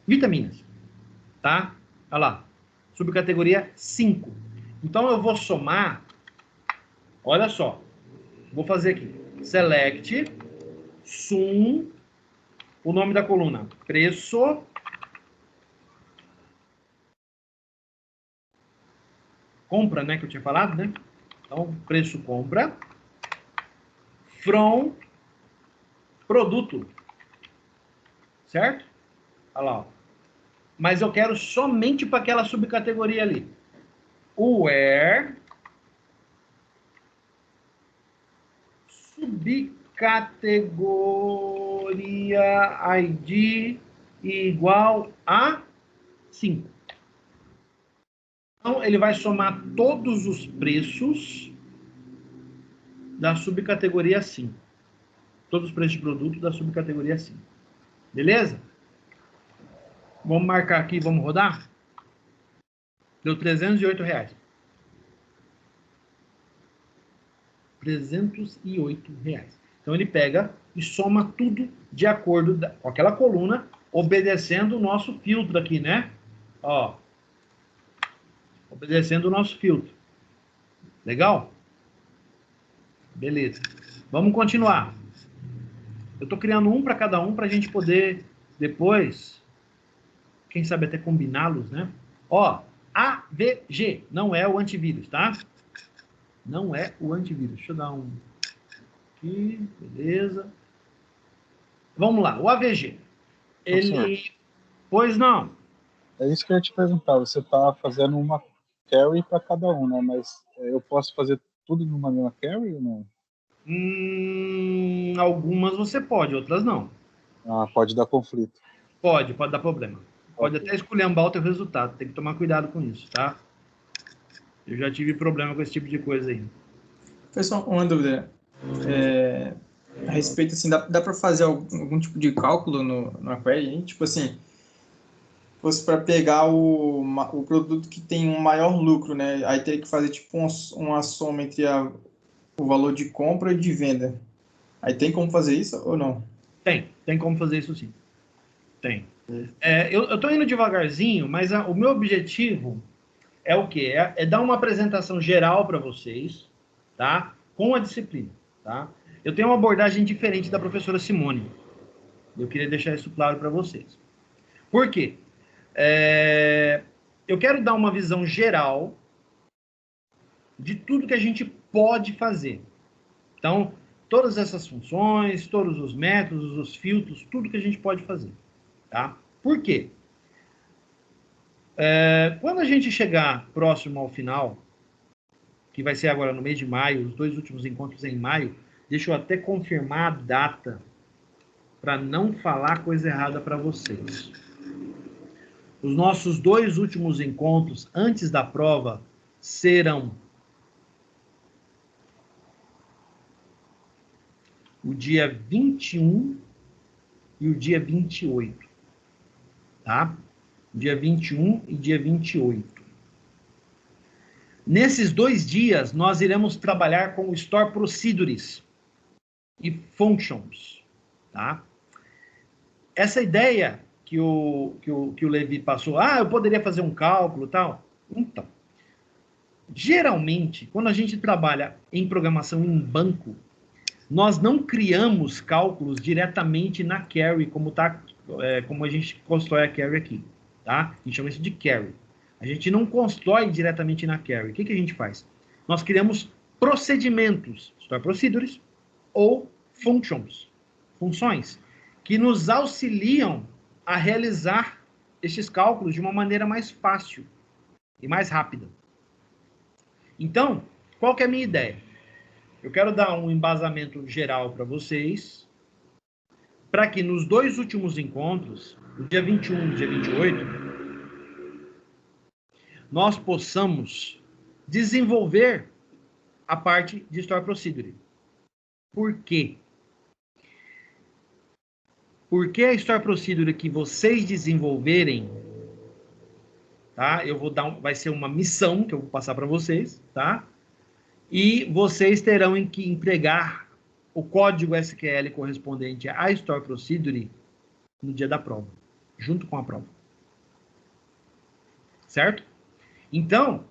vitaminas, tá? Olha lá. Subcategoria 5. Então, eu vou somar. Olha só. Vou fazer aqui. Select, sum, o nome da coluna. Preço. Compra, né? Que eu tinha falado, né? Então, preço compra. From produto. Certo? Olha lá. Ó. Mas eu quero somente para aquela subcategoria ali. Where subcategoria ID igual a 5. Então, ele vai somar todos os preços da subcategoria 5. Todos os preços de produto da subcategoria 5. Beleza? Vamos marcar aqui, vamos rodar? Deu R$308. R$308. Então, ele pega e soma tudo de acordo com aquela coluna, obedecendo o nosso filtro aqui, né? Ó. Obedecendo o nosso filtro. Legal? Beleza. Vamos continuar. Eu estou criando um para cada um para a gente poder depois, quem sabe até combiná-los, né? Ó, AVG não é o antivírus, tá? Não é o antivírus. Deixa eu dar um aqui, beleza. Vamos lá, o AVG. Ele... Pois não. É isso que eu ia te perguntar. Você está fazendo uma carry para cada um, né? Mas eu posso fazer tudo numa mesma carry ou não? Algumas você pode, outras não. Ah, pode dar conflito. Pode dar problema. Pode até esculhambar o teu resultado. Tem que tomar cuidado com isso, tá? Eu já tive problema com esse tipo de coisa aí. Pessoal, uma dúvida. A respeito, assim, dá para fazer algum tipo de cálculo no query, hein? Tipo assim, fosse para pegar o produto que tem um maior lucro, né? Aí teria que fazer tipo uma soma entre o valor de compra e de venda. Aí tem como fazer isso ou não? Tem como fazer isso sim. Tem. Eu tô indo devagarzinho, mas o meu objetivo é o quê? É dar uma apresentação geral para vocês, tá? Com a disciplina, tá? Eu tenho uma abordagem diferente da professora Simone. Eu queria deixar isso claro para vocês. Por quê? Eu quero dar uma visão geral de tudo que a gente pode fazer. Então, todas essas funções, todos os métodos, os filtros, tudo que a gente pode fazer. Tá? Por quê? Quando a gente chegar próximo ao final, que vai ser agora no mês de maio, os 2 últimos encontros em maio, deixa eu até confirmar a data para não falar coisa errada para vocês. Os nossos 2 últimos encontros antes da prova serão o dia 21 e o dia 28. Tá? Dia 21 e dia 28. Nesses 2 dias, nós iremos trabalhar com Store Procedures e Functions. Tá? Essa ideia que o Levi passou, eu poderia fazer um cálculo e tal. Então, geralmente, quando a gente trabalha em programação em banco, nós não criamos cálculos diretamente na carry, como a gente constrói a carry aqui. Tá? A gente chama isso de carry. A gente não constrói diretamente na carry. O que a gente faz? Nós criamos procedimentos, Store Procedures, ou functions, funções, que nos auxiliam a realizar estes cálculos de uma maneira mais fácil e mais rápida. Então, qual que é a minha ideia? Eu quero dar um embasamento geral para vocês, para que nos 2 últimos encontros, no dia 21 e no dia 28, nós possamos desenvolver a parte de Store Procedure. Por quê? Porque a Store Procedure que vocês desenvolverem, tá? Eu vou dar vai ser uma missão que eu vou passar para vocês, tá? E vocês terão que entregar o código SQL correspondente à Store Procedure no dia da prova, junto com a prova. Certo? Então,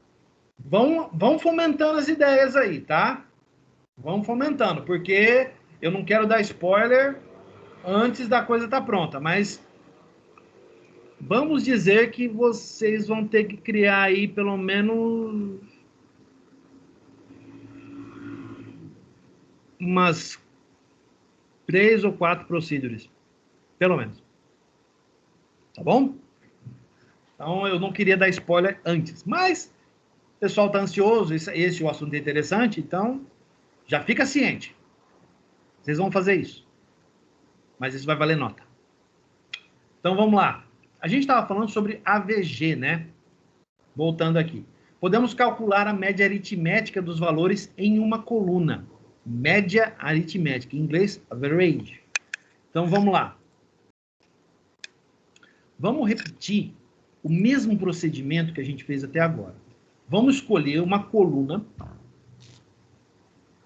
vão fomentando as ideias aí, tá? Vão fomentando, porque eu não quero dar spoiler antes da coisa estar pronta, mas vamos dizer que vocês vão ter que criar aí pelo menos umas 3 ou 4 procedures, pelo menos. Tá bom? Então, eu não queria dar spoiler antes, mas o pessoal está ansioso, esse é o assunto interessante, então já fica ciente. Vocês vão fazer isso. Mas isso vai valer nota. Então, vamos lá. A gente estava falando sobre AVG, né? Voltando aqui. Podemos calcular a média aritmética dos valores em uma coluna. Média aritmética. Em inglês, average. Então, vamos lá. Vamos repetir o mesmo procedimento que a gente fez até agora. Vamos escolher uma coluna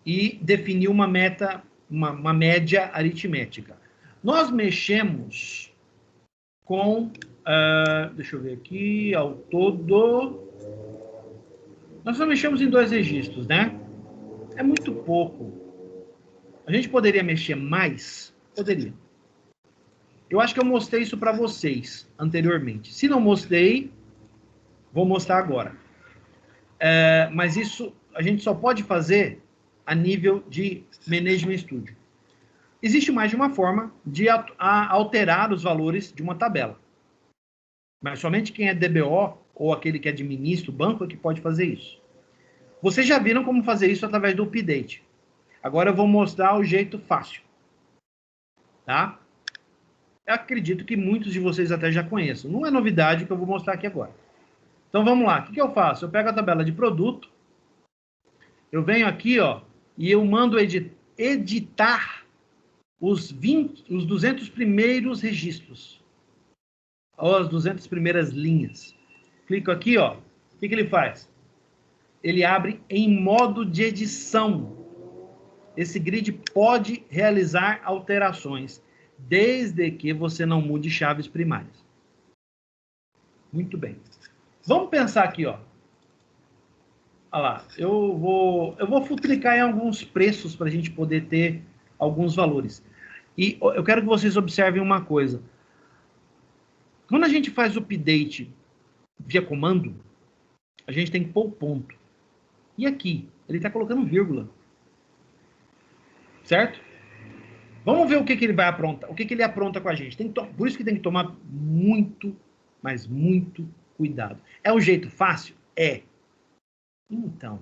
e definir uma média aritmética. Nós mexemos com, deixa eu ver aqui, ao todo, nós só mexemos em 2 registros, né? É muito pouco. A gente poderia mexer mais? Poderia. Eu acho que eu mostrei isso para vocês anteriormente. Se não mostrei, vou mostrar agora. Mas isso a gente só pode fazer a nível de Management Studio. Existe mais de uma forma de alterar os valores de uma tabela. Mas somente quem é DBO ou aquele que administra o banco é que pode fazer isso. Vocês já viram como fazer isso através do update. Agora eu vou mostrar o jeito fácil. Tá? Eu acredito que muitos de vocês até já conheçam. Não é novidade o que eu vou mostrar aqui agora. Então vamos lá. O que eu faço? Eu pego a tabela de produto. Eu venho aqui, ó, e eu mando editar os 200 primeiros registros. Ou as 200 primeiras linhas. Clico aqui, ó. O que ele faz? Ele abre em modo de edição. Esse grid pode realizar alterações, desde que você não mude chaves primárias. Muito bem. Vamos pensar aqui, ó. Olha lá, eu vou futricar em alguns preços para a gente poder ter alguns valores. E eu quero que vocês observem uma coisa. Quando a gente faz o update via comando, a gente tem que pôr o ponto. E aqui, ele está colocando vírgula. Certo? Vamos ver o que ele vai aprontar, o que ele apronta com a gente. Por isso que tem que tomar muito, mas muito cuidado. É um jeito fácil? É. Então,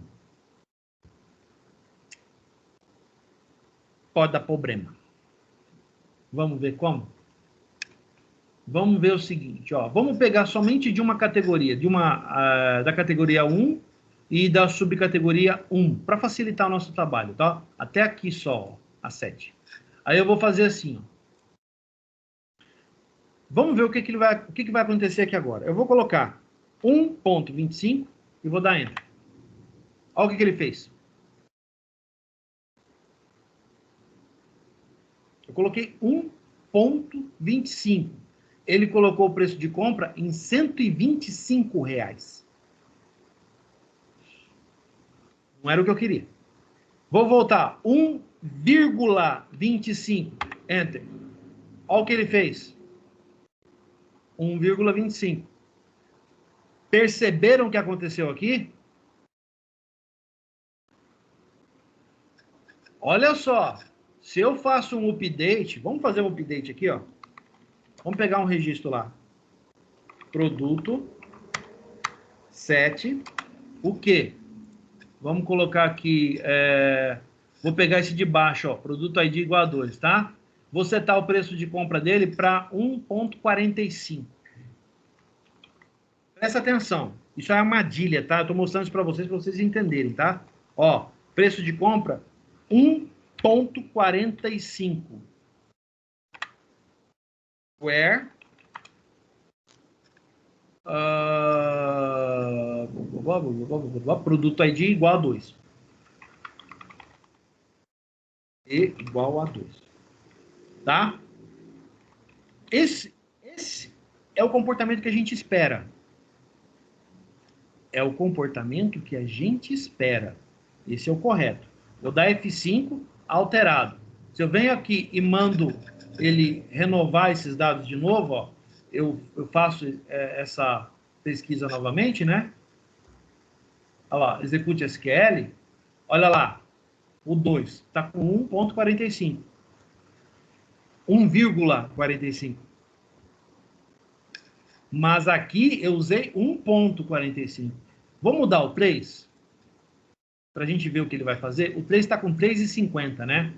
pode dar problema. Vamos ver como? Vamos ver o seguinte, ó. Vamos pegar somente de uma categoria, da categoria 1 e da subcategoria 1, para facilitar o nosso trabalho, tá? Até aqui só, ó, a 7. Aí eu vou fazer assim, ó. Vamos ver o que vai acontecer aqui agora. Eu vou colocar 1.25 e vou dar Enter. Olha o que ele fez. Eu coloquei 1.25. Ele colocou o preço de compra em R$ 125. Não era o que eu queria. Vou voltar. 1,25. Enter. Olha o que ele fez. 1,25. Perceberam o que aconteceu aqui? Olha só. Se eu faço um update, vamos fazer um update aqui, ó. Vamos pegar um registro lá. Produto 7. O quê? Vamos colocar aqui, vou pegar esse de baixo, ó, produto ID igual a 2, tá? Vou setar o preço de compra dele para 1.45. Presta atenção. Isso é armadilha, tá? Eu tô mostrando isso para vocês entenderem, tá? Ó, preço de compra 1,45. Where produto ID igual a 2. E igual a 2. Tá? Esse é o comportamento que a gente espera. É o comportamento que a gente espera. Esse é o correto. Vou dar F5 alterado. Se eu venho aqui e mando ele renovar esses dados de novo, ó, eu faço essa pesquisa novamente, né? Olha lá, execute SQL. Olha lá, o 2 está com 1,45. 1,45. Mas aqui eu usei 1,45. Vou mudar o 3? Para a gente ver o que ele vai fazer. O 3 está com 3,50, né?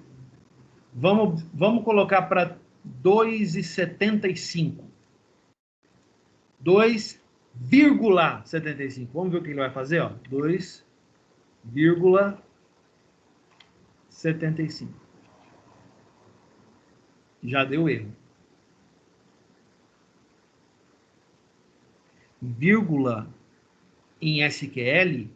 Vamos colocar para 2,75. 2,75. Vamos ver o que ele vai fazer, ó. 2,75. Já deu erro. Vírgula em SQL,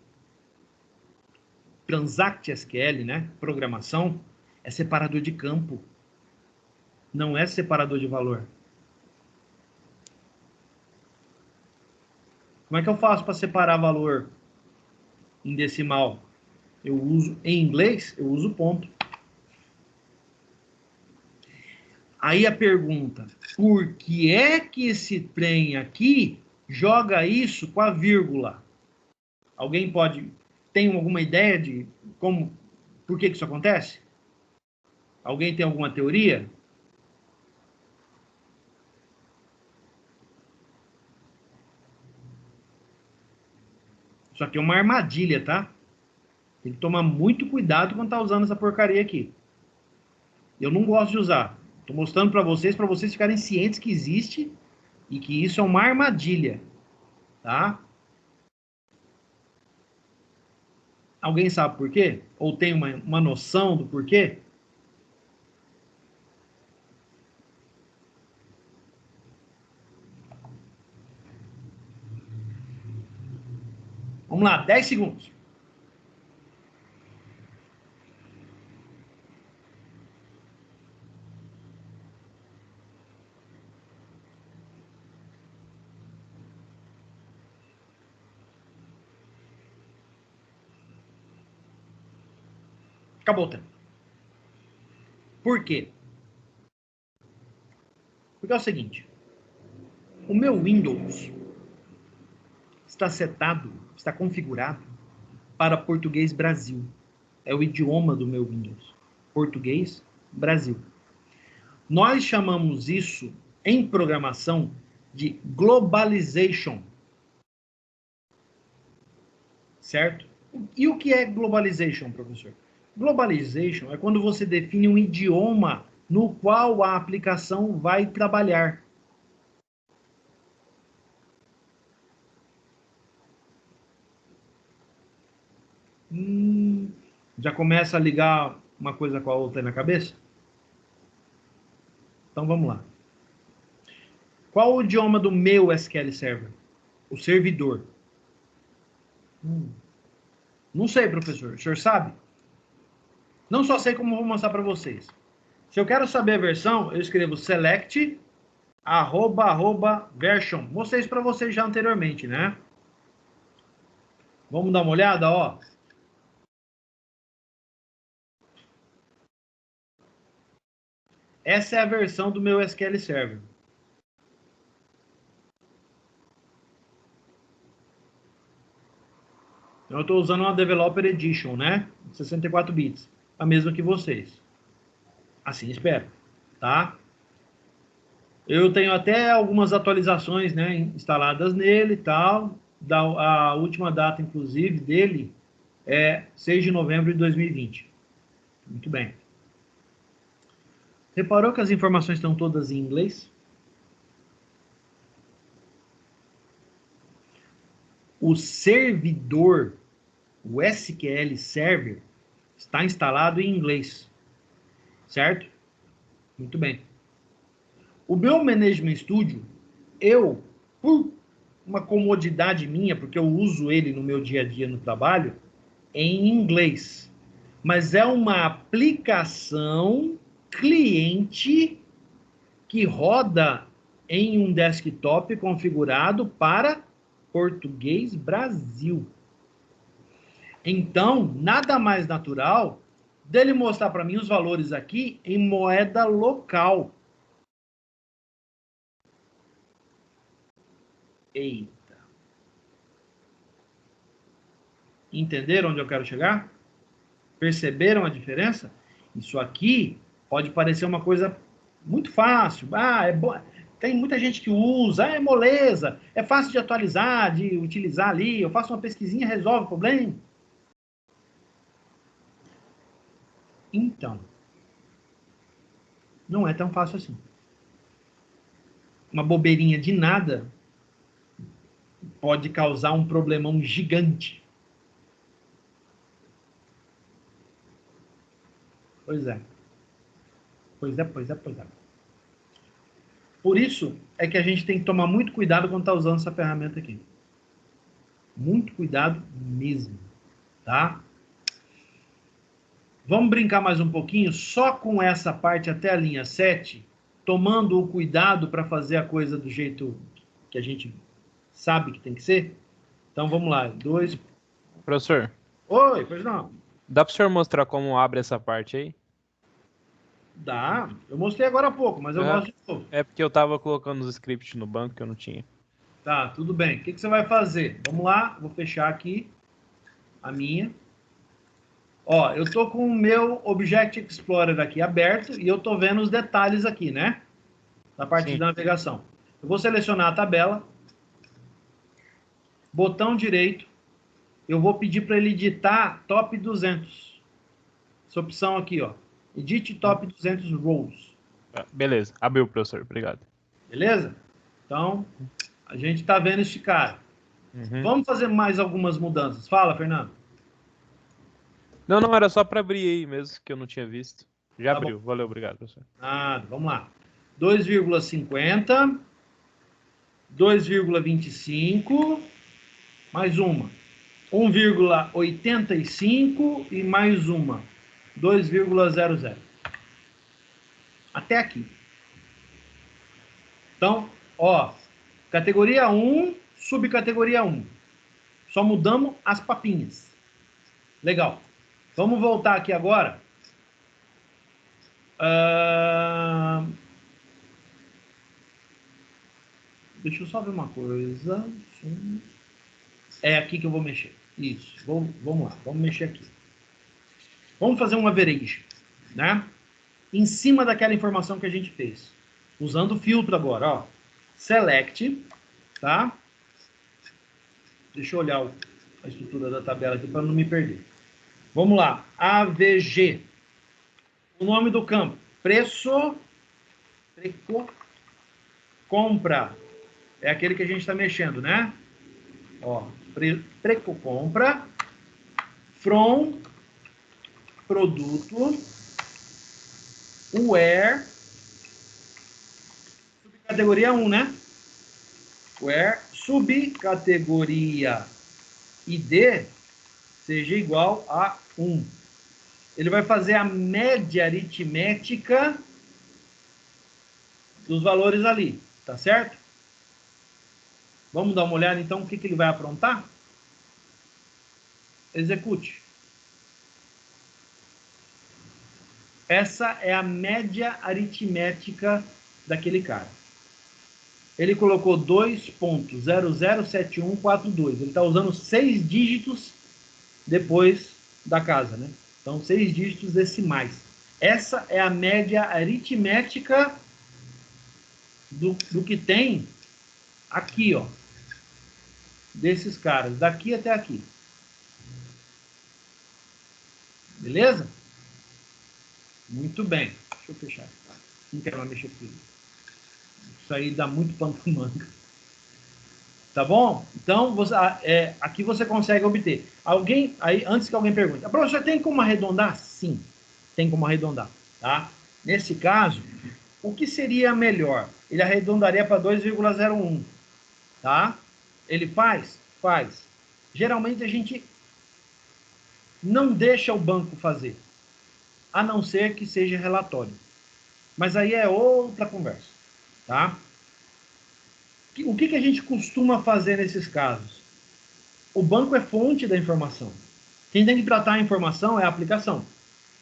Transact SQL, né? Programação, é separador de campo. Não é separador de valor. Como é que eu faço para separar valor em decimal? Eu uso, em inglês, eu uso ponto. Aí a pergunta, por que é que esse trem aqui joga isso com a vírgula? Alguém tem alguma ideia de por que isso acontece? Alguém tem alguma teoria? Isso aqui é uma armadilha, tá? Tem que tomar muito cuidado quando tá usando essa porcaria aqui. Eu não gosto de usar. Tô mostrando para vocês ficarem cientes que existe e que isso é uma armadilha, tá? Alguém sabe por quê? Ou tem uma noção do porquê? Vamos lá, 10 segundos. Acabou o tempo. Por quê? Porque é o seguinte. O meu Windows está setado, está configurado para português Brasil. É o idioma do meu Windows. Português Brasil. Nós chamamos isso, em programação, de globalization. Certo? E o que é globalization, professor? Globalization é quando você define um idioma no qual a aplicação vai trabalhar. Já começa a ligar uma coisa com a outra na cabeça? Então vamos lá. Qual o idioma do meu SQL Server? O servidor. Não sei, professor. O senhor sabe? Não só sei como vou mostrar para vocês. Se eu quero saber a versão, eu escrevo select @version. Mostrei isso para vocês já anteriormente, né? Vamos dar uma olhada, ó. Essa é a versão do meu SQL Server. Então, eu estou usando uma Developer Edition, né? 64 bits. A mesma que vocês. Assim espero, tá? Eu tenho até algumas atualizações, né, instaladas nele e tal. A última data, inclusive, dele é 6 de novembro de 2020. Muito bem. Reparou que as informações estão todas em inglês? o servidor, o SQL Server, está instalado em inglês. Certo? Muito bem. O meu Management Studio, eu, por uma comodidade minha, porque eu uso ele no meu dia a dia no trabalho, em inglês. Mas é uma aplicação cliente que roda em um desktop configurado para português Brasil. Então, nada mais natural dele mostrar para mim os valores aqui em moeda local. Eita. Entenderam onde eu quero chegar? Perceberam a diferença? Isso aqui pode parecer uma coisa muito fácil. Ah, é bom. Tem muita gente que usa, é moleza, é fácil de atualizar, de utilizar ali. Eu faço uma pesquisinha, resolve o problema. Então, não é tão fácil assim. Uma bobeirinha de nada pode causar um problemão gigante. Pois é. Pois é. Por isso é que a gente tem que tomar muito cuidado quando está usando essa ferramenta aqui. Muito cuidado mesmo, tá? Vamos brincar mais um pouquinho só com essa parte até a linha 7, tomando o cuidado para fazer a coisa do jeito que a gente sabe que tem que ser? Então vamos lá. 2. Professor. Oi, pois não. Dá para o senhor mostrar como abre essa parte aí? Dá. Eu mostrei agora há pouco, mas eu mostro de novo. É porque eu estava colocando os scripts no banco que eu não tinha. Tá, tudo bem. O que você vai fazer? Vamos lá, vou fechar aqui a minha. Ó, eu tô com o meu Object Explorer aqui aberto e eu tô vendo os detalhes aqui, né? Da parte de navegação. Eu vou selecionar a tabela, botão direito, eu vou pedir para ele editar top 200. Essa opção aqui, ó. Edit top 200 rows. Beleza, abriu, professor, obrigado. Beleza? Então, a gente tá vendo este cara. Vamos fazer mais algumas mudanças. Fala, Fernando. Não, era só para abrir aí mesmo, que eu não tinha visto. Já Tá abriu, bom. valeu, obrigado, professor. Nada, vamos lá. 2,50, 2,25, mais uma. 1,85 e mais uma. 2,00. Até aqui. Então, ó, categoria 1, subcategoria 1. Só mudamos as papinhas. Legal. Vamos voltar aqui agora. Deixa eu só ver uma coisa. É aqui que eu vou mexer. Isso. Vamos lá. Vamos mexer aqui. Vamos fazer um average, né? Em cima daquela informação que a gente fez. Usando o filtro agora, ó. Select, tá? Deixa eu olhar a estrutura da tabela aqui para não me perder. Vamos lá. AVG. O nome do campo. Preço. Compra. É aquele que a gente está mexendo, né? Ó. Preço compra. From. Produto. Where. Subcategoria 1, né? Where. Subcategoria ID seja igual a 1. Ele vai fazer a média aritmética dos valores ali, tá certo? Vamos dar uma olhada, então, o que ele vai aprontar? Execute. Essa é a média aritmética daquele cara. Ele colocou 2.007142. Ele está usando 6 dígitos depois da casa, né? Então, 6 dígitos decimais. Essa é a média aritmética do que tem aqui, ó. Desses caras, daqui até aqui. Beleza? Muito bem. Deixa eu fechar. Não quero mais mexer com isso. Isso aí dá muito pano pra manga. Tá bom? Então, aqui você consegue obter. Aí, antes que alguém pergunte, professor, tem como arredondar? Sim, tem como arredondar. Tá? Nesse caso, o que seria melhor? Ele arredondaria para 2,01. Tá? Ele faz? Faz. Geralmente a gente não deixa o banco fazer, a não ser que seja relatório. Mas aí é outra conversa. Tá? O que a gente costuma fazer nesses casos? O banco é fonte da informação. Quem tem que tratar a informação é a aplicação.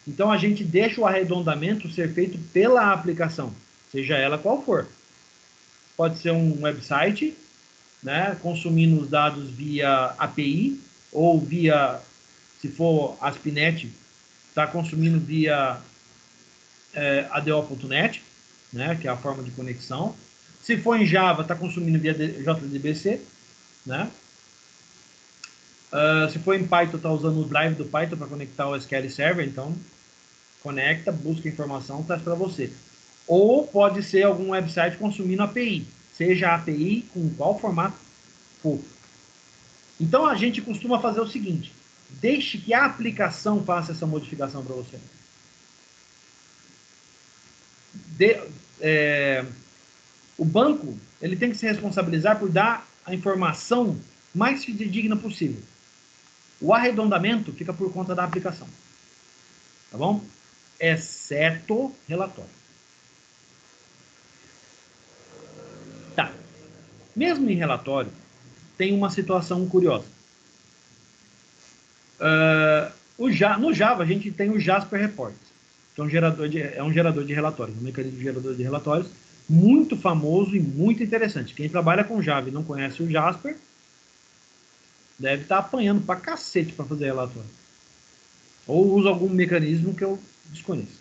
Então, a gente deixa o arredondamento ser feito pela aplicação, seja ela qual for. Pode ser um website, né, consumindo os dados via API, ou via, se for ASP.NET, está consumindo via ADO.NET, né, que é a forma de conexão. Se for em Java, está consumindo via JDBC, né? Se for em Python, está usando o drive do Python para conectar o SQL Server, então conecta, busca informação, traz para você. Ou pode ser algum website consumindo API, seja a API com qual formato for. Então a gente costuma fazer o seguinte: deixe que a aplicação faça essa modificação para você. O banco ele tem que se responsabilizar por dar a informação mais fidedigna possível. O arredondamento fica por conta da aplicação. Tá bom? Exceto relatório. Tá. Mesmo em relatório, tem uma situação curiosa. No Java, a gente tem o Jasper Reports, que é um gerador de relatórios, um mecanismo de gerador de relatórios muito famoso e muito interessante. Quem trabalha com Java e não conhece o Jasper, deve estar apanhando pra cacete para fazer relatório. Ou usa algum mecanismo que eu desconheço.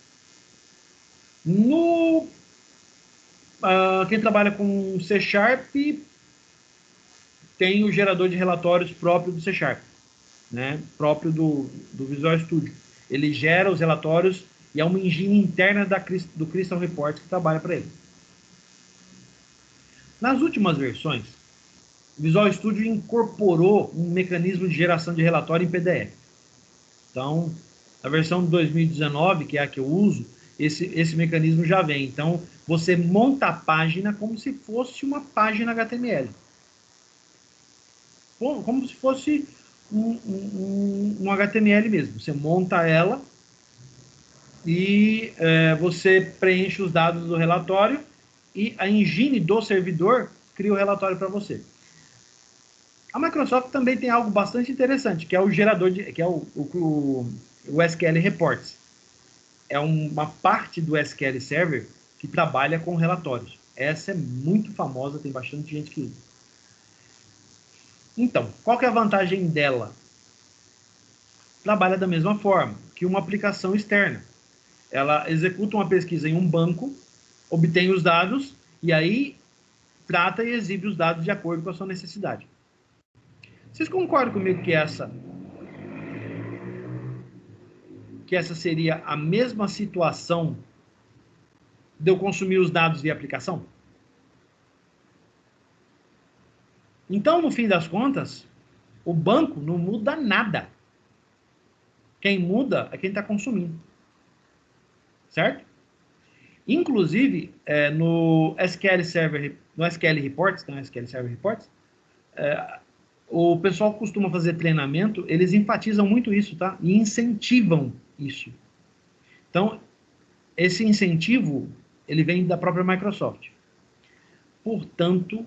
Quem trabalha com C Sharp tem o gerador de relatórios próprio do C Sharp, né? Próprio do Visual Studio. Ele gera os relatórios e é uma engine interna do Crystal Reports que trabalha para ele. Nas últimas versões, o Visual Studio incorporou um mecanismo de geração de relatório em PDF. Então, a versão de 2019, que é a que eu uso, esse mecanismo já vem. Então, você monta a página como se fosse uma página HTML. Como se fosse um HTML mesmo. Você monta ela e você preenche os dados do relatório e a engine do servidor cria o relatório para você. A Microsoft também tem algo bastante interessante, que é o gerador que é o SQL Reports. É uma parte do SQL Server que trabalha com relatórios. Essa é muito famosa, tem bastante gente que usa. Então, qual que é a vantagem dela? Trabalha da mesma forma que uma aplicação externa. Ela executa uma pesquisa em um banco, obtém os dados e aí trata e exibe os dados de acordo com a sua necessidade. Vocês concordam comigo que essa seria a mesma situação de eu consumir os dados via aplicação? Então, no fim das contas, o banco não muda nada. Quem muda é quem está consumindo. Certo? Inclusive, no SQL Server, no SQL Reports, no SQL Server Reports, o pessoal costuma fazer treinamento, eles enfatizam muito isso, tá? E incentivam isso. Então, esse incentivo, ele vem da própria Microsoft. Portanto,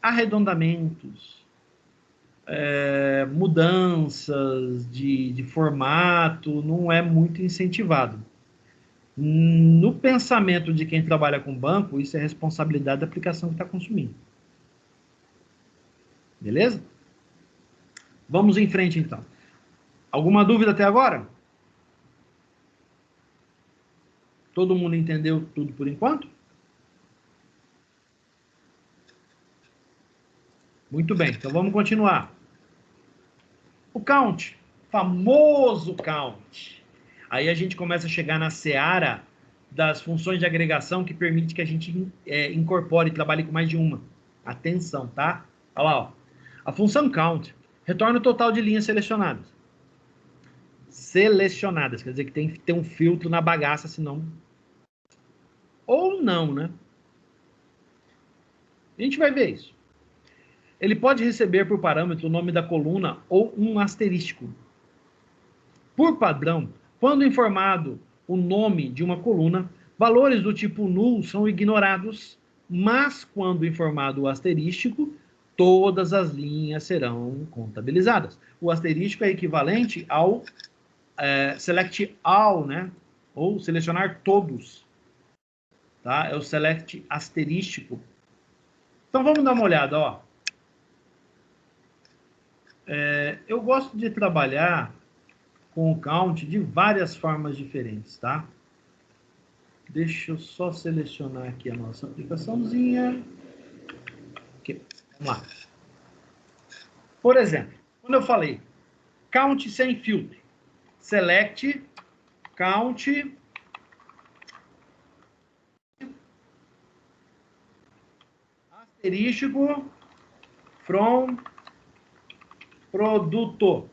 arredondamentos, mudanças de formato, não é muito incentivado. No pensamento de quem trabalha com banco, isso é responsabilidade da aplicação que está consumindo. Beleza? Vamos em frente, então. Alguma dúvida até agora? Todo mundo entendeu tudo por enquanto? Muito bem, então vamos continuar. O count, famoso count. Aí a gente começa a chegar na seara das funções de agregação que permite que a gente incorpore e trabalhe com mais de uma. Atenção, tá? Olha lá, ó. A função count retorna o total de linhas selecionadas. Selecionadas, quer dizer que tem que ter um filtro na bagaça, senão... Ou não, né? A gente vai ver isso. Ele pode receber por parâmetro o nome da coluna ou um asterístico. Por padrão, quando informado o nome de uma coluna, valores do tipo null são ignorados, mas quando informado o asterístico, todas as linhas serão contabilizadas. O asterístico é equivalente ao select all, né? Ou selecionar todos. Tá? É o select asterístico. Então vamos dar uma olhada, ó. Eu gosto de trabalhar com o count de várias formas diferentes, tá? Deixa eu só selecionar aqui a nossa aplicaçãozinha. Ok, vamos lá. Por exemplo, quando eu falei count sem filtro, select, count, asterístico, from, produto.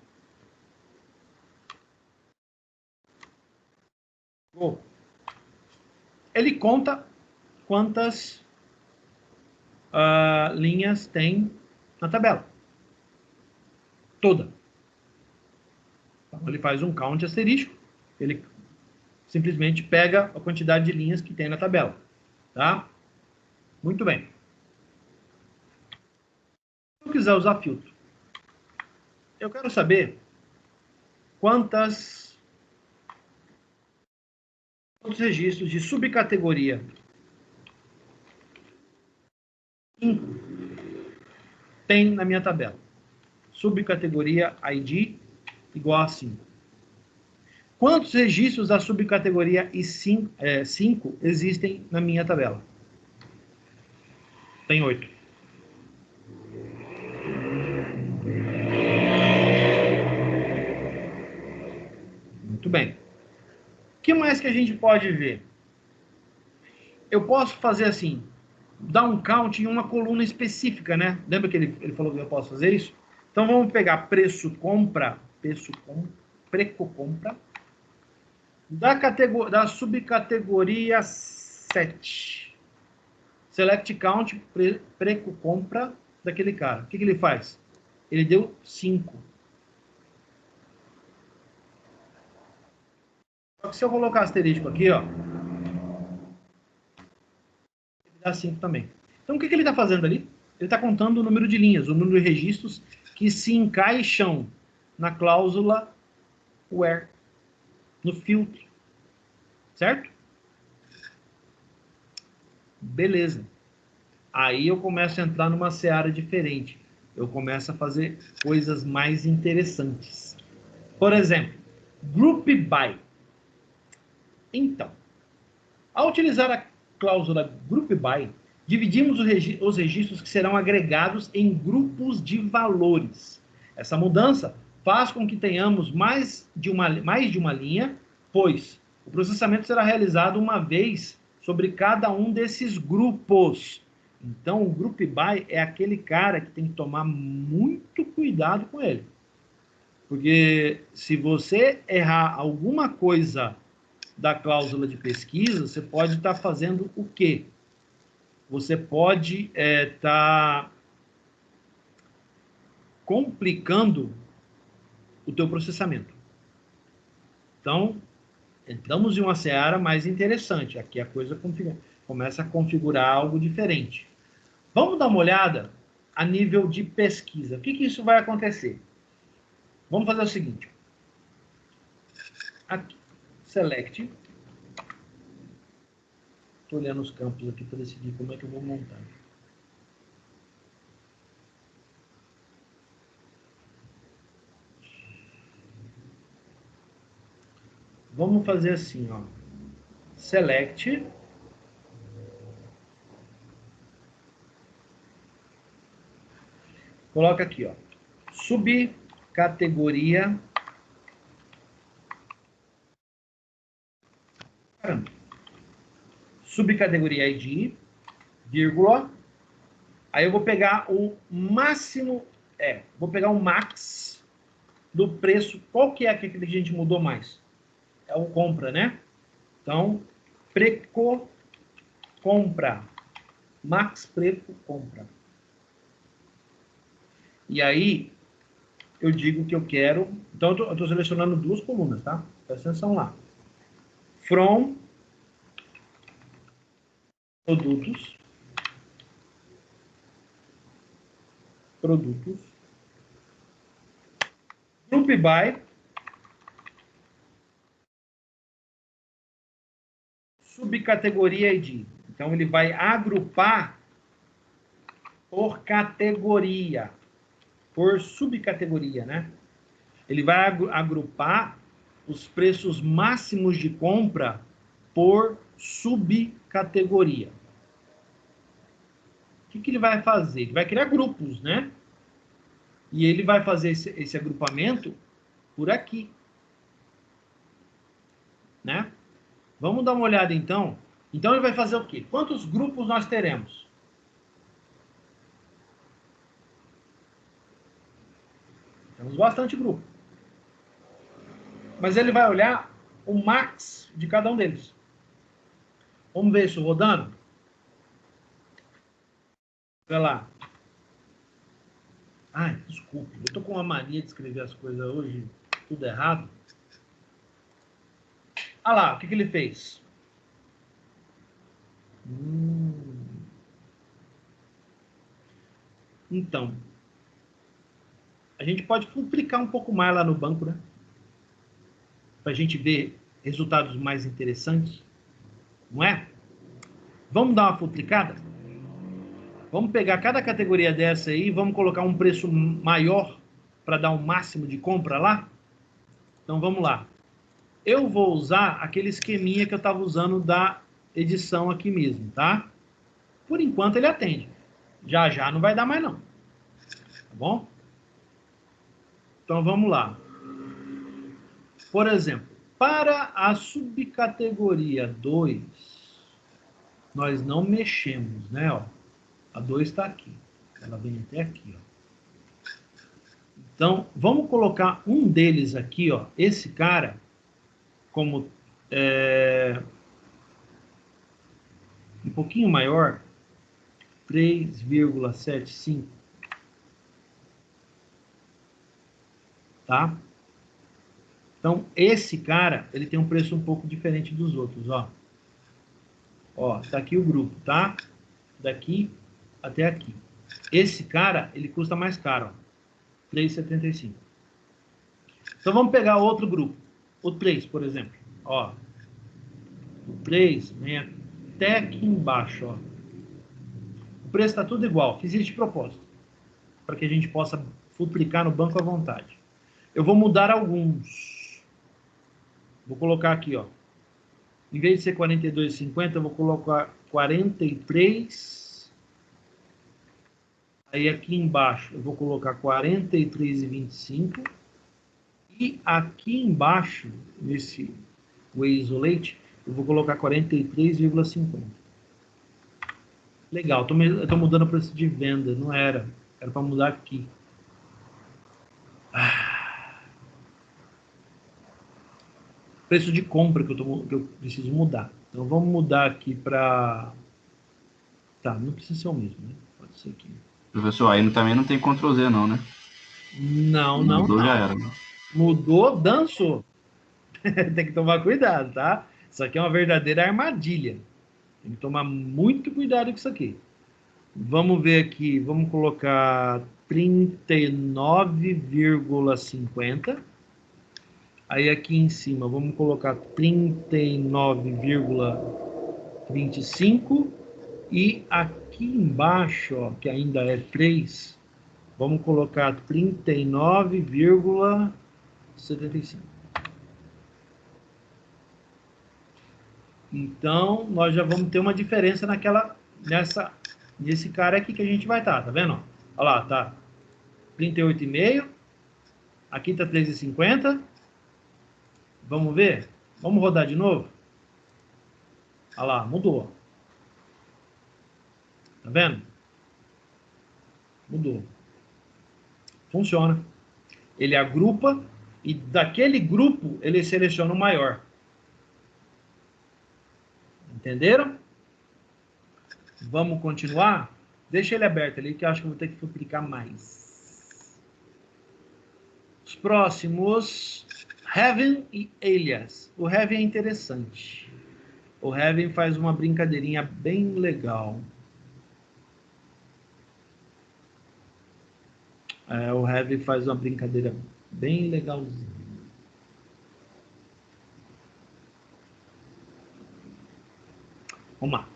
Go. Ele conta quantas linhas tem na tabela. Toda. Então, ele faz um count asterístico, ele simplesmente pega a quantidade de linhas que tem na tabela. Tá? Muito bem. Se eu quiser usar filtro, eu quero saber quantos registros de subcategoria 5 tem na minha tabela. Subcategoria ID igual a 5. Quantos registros da subcategoria 5 existem na minha tabela? Tem 8. Muito bem. O que mais que a gente pode ver? Eu posso fazer assim, dar um count em uma coluna específica, né? Lembra que ele falou que eu posso fazer isso? Então vamos pegar preço compra da subcategoria 7. Select count preço compra daquele cara. O que ele faz? Ele deu 5. Só que se eu colocar asterisco aqui, ó, ele dá 5 também. Então o que ele está fazendo ali? Ele está contando o número de linhas, o número de registros que se encaixam na cláusula where, no filtro. Certo? Beleza. Aí eu começo a entrar numa seara diferente. Eu começo a fazer coisas mais interessantes. Por exemplo, group by. Então, ao utilizar a cláusula group by, dividimos os registros que serão agregados em grupos de valores. Essa mudança faz com que tenhamos mais de uma linha, pois o processamento será realizado uma vez sobre cada um desses grupos. Então, o group by é aquele cara que tem que tomar muito cuidado com ele. Porque se você errar alguma coisa da cláusula de pesquisa, você pode estar fazendo o quê? Você pode estar complicando o teu processamento. Então, entramos em uma seara mais interessante. Aqui a coisa começa a configurar algo diferente. Vamos dar uma olhada a nível de pesquisa. O que isso vai acontecer? Vamos fazer o seguinte. Aqui, select. Estou olhando os campos aqui para decidir como é que eu vou montar. Vamos fazer assim, ó. Select. Coloca aqui, ó. Subcategoria. Caramba. Subcategoria ID, vírgula, Aí eu vou pegar o máximo, vou pegar o max do preço. Qual que é aquele que a gente mudou mais? É o compra, né? Então, Preco compra. Max Preco compra. E aí, eu digo que eu quero... Então, eu estou selecionando duas colunas, tá? Presta atenção lá. From produtos. Group by. Subcategoria ID. Então, ele vai agrupar por categoria. Por subcategoria, né? Ele vai agrupar os preços máximos de compra por subcategoria. O que ele vai fazer? Ele vai criar grupos, né? E ele vai fazer esse agrupamento por aqui. Né? Vamos dar uma olhada, então. Então, ele vai fazer o quê? Quantos grupos nós teremos? Temos bastante grupo. Mas ele vai olhar o max de cada um deles. Vamos ver isso rodando? Olha lá. Ai, desculpe. Eu tô com uma mania de escrever as coisas hoje tudo errado. Olha lá, o que ele fez? Então, a gente pode duplicar um pouco mais lá no banco, né? Para a gente ver resultados mais interessantes. Não é? Vamos dar uma duplicada? Vamos pegar cada categoria dessa aí e vamos colocar um preço maior para dar um máximo de compra lá? Então, vamos lá. Eu vou usar aquele esqueminha que eu estava usando da edição aqui mesmo, tá? Por enquanto ele atende. Já já não vai dar mais não. Tá bom? Então, vamos lá. Por exemplo, para a subcategoria 2, nós não mexemos, né? Ó, a 2 está aqui. Ela vem até aqui, ó. Então, vamos colocar um deles aqui, ó. Esse cara, como um pouquinho maior, 3,75. Tá? Então, esse cara, ele tem um preço um pouco diferente dos outros, ó. Ó, tá aqui o grupo, tá? Daqui até aqui. Esse cara, ele custa mais caro, ó. 3,75. Então, vamos pegar outro grupo. O 3, por exemplo. Ó. O 3 vem até aqui embaixo, ó. O preço está tudo igual. Fiz isso de propósito. Para que a gente possa duplicar no banco à vontade. Eu vou mudar alguns. Vou colocar aqui, ó. Em vez de ser 42,50, eu vou colocar 43. Aí aqui embaixo eu vou colocar 43,25. E aqui embaixo, nesse Way Isolate, eu vou colocar 43,50. Legal, eu tô mudando o preço de venda, não era. Era para mudar aqui. Preço de compra que eu preciso mudar. Então, vamos mudar aqui para... Tá, não precisa ser o mesmo, né? Pode ser aqui. Professor, aí também não tem Ctrl Z não, né? Não. Mudou, já era. Né? Mudou, dançou. Tem que tomar cuidado, tá? Isso aqui é uma verdadeira armadilha. Tem que tomar muito cuidado com isso aqui. Vamos ver aqui, vamos colocar 39,50. Aí aqui em cima, vamos colocar 39,25. E aqui embaixo, ó, que ainda é 3, vamos colocar 39,75. Então, nós já vamos ter uma diferença nesse cara aqui que a gente vai estar, tá vendo? Olha lá, tá 38,5. Aqui tá 3,50. Vamos ver? Vamos rodar de novo? Olha lá, mudou. Tá vendo? Mudou. Funciona. Ele agrupa e daquele grupo ele seleciona o maior. Entenderam? Vamos continuar? Deixa ele aberto ali que eu acho que eu vou ter que duplicar mais. Os próximos, Heaven e Alias. O Heaven é interessante. O Heaven faz uma brincadeirinha bem legal. O Heaven faz uma brincadeira bem legalzinha. Vamos lá.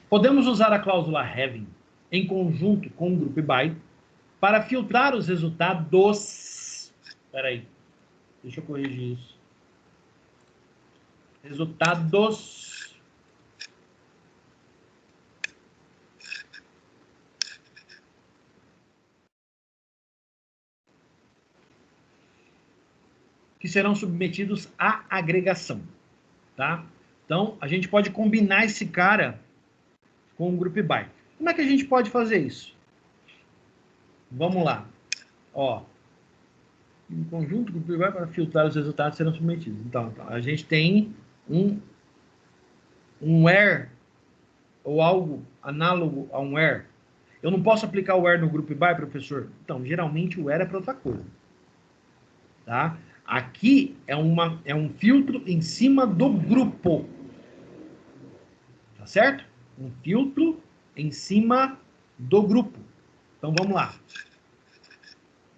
Podemos usar a cláusula Heaven em conjunto com o group by para filtrar os resultados. Espera aí. Deixa eu corrigir isso. Resultados que serão submetidos à agregação, tá? Então, a gente pode combinar esse cara com o group by. Como é que a gente pode fazer isso? Vamos lá. Ó, em conjunto, o group by para filtrar os resultados que serão submetidos. Então, a gente tem um where ou algo análogo a um where. Eu não posso aplicar o where no group by, professor? Então, geralmente o where é para outra coisa. Tá? Aqui é um filtro em cima do grupo. Tá certo? Um filtro em cima do grupo. Então, vamos lá.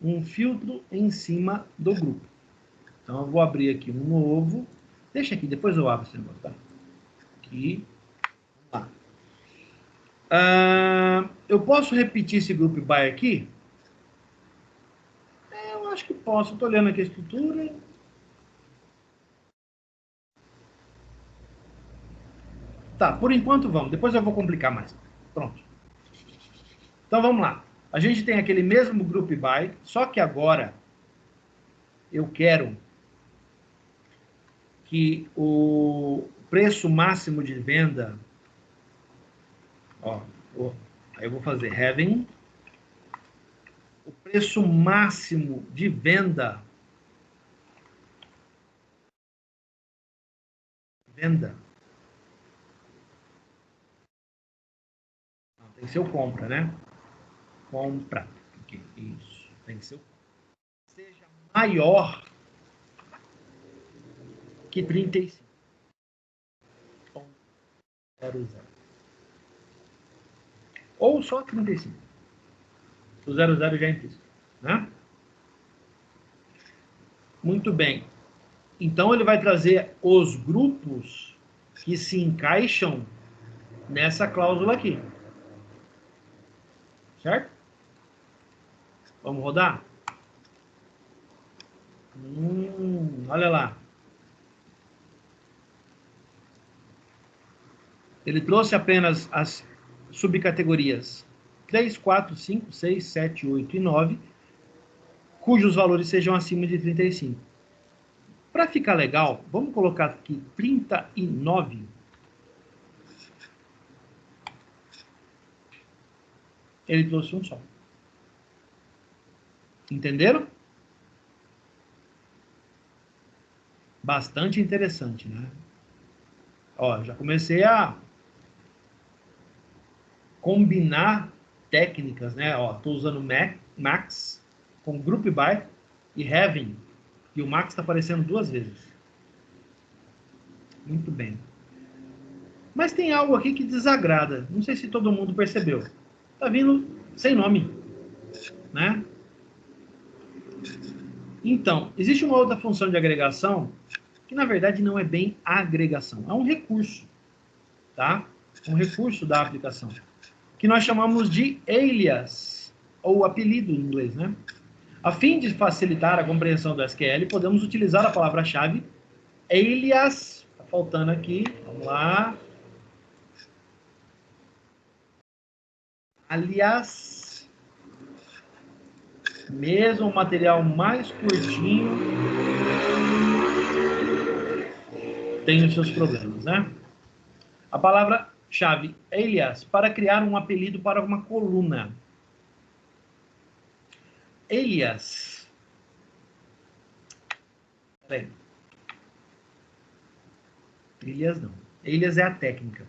Um filtro em cima do grupo. Então, eu vou abrir aqui um novo. Deixa aqui, depois eu abro esse negócio, tá? Aqui. Vamos lá. Eu posso repetir esse group by aqui? Eu acho que posso. Estou olhando aqui a estrutura. Tá, por enquanto vamos. Depois eu vou complicar mais. Pronto. Então vamos lá. A gente tem aquele mesmo group by, só que agora eu quero que o preço máximo de venda, aí eu vou fazer Heaven, o preço máximo de venda, não, tem que ser o compra, né? Compra, isso, tem que ser o seja maior que 35. 00. Ou só 35. O 00 já é implícito, né? Muito bem. Então, ele vai trazer os grupos que se encaixam nessa cláusula aqui. Certo? Vamos rodar? Olha lá. Ele trouxe apenas as subcategorias 3, 4, 5, 6, 7, 8 e 9, cujos valores sejam acima de 35. Para ficar legal, vamos colocar aqui 39. Ele trouxe um só. Entenderam? Bastante interessante, né? Ó, já comecei a combinar técnicas, né? Ó, tô usando Max com Group By e Heaven, e o Max está aparecendo 2 vezes. Muito bem. Mas tem algo aqui que desagrada. Não sei se todo mundo percebeu. Tá vindo sem nome, né? Então, existe uma outra função de agregação que, na verdade, não é bem agregação. É um recurso, tá? Um recurso da aplicação, que nós chamamos de alias, ou apelido em inglês, né? A fim de facilitar a compreensão do SQL, podemos utilizar a palavra-chave alias, tá faltando aqui, vamos lá. Aliás, mesmo o material mais curtinho tem os seus problemas, né? A palavra-chave alias para criar um apelido para uma coluna. alias. Peraí. Alias não. Alias é a técnica.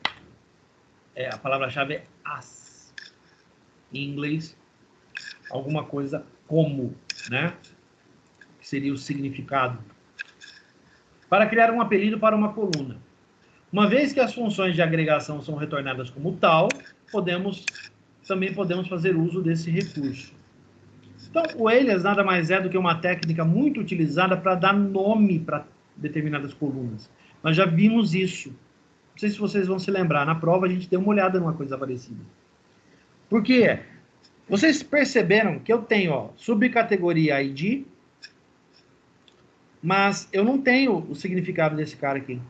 A palavra-chave é as. Em inglês, alguma coisa como, né? Que seria o significado. Para criar um apelido para uma coluna. Uma vez que as funções de agregação são retornadas como tal, também podemos fazer uso desse recurso. Então, o alias nada mais é do que uma técnica muito utilizada para dar nome para determinadas colunas. Nós já vimos isso. Não sei se vocês vão se lembrar. Na prova, a gente deu uma olhada numa coisa parecida. Por quê? Vocês perceberam que eu tenho, ó, subcategoria ID, mas eu não tenho o significado desse cara aqui.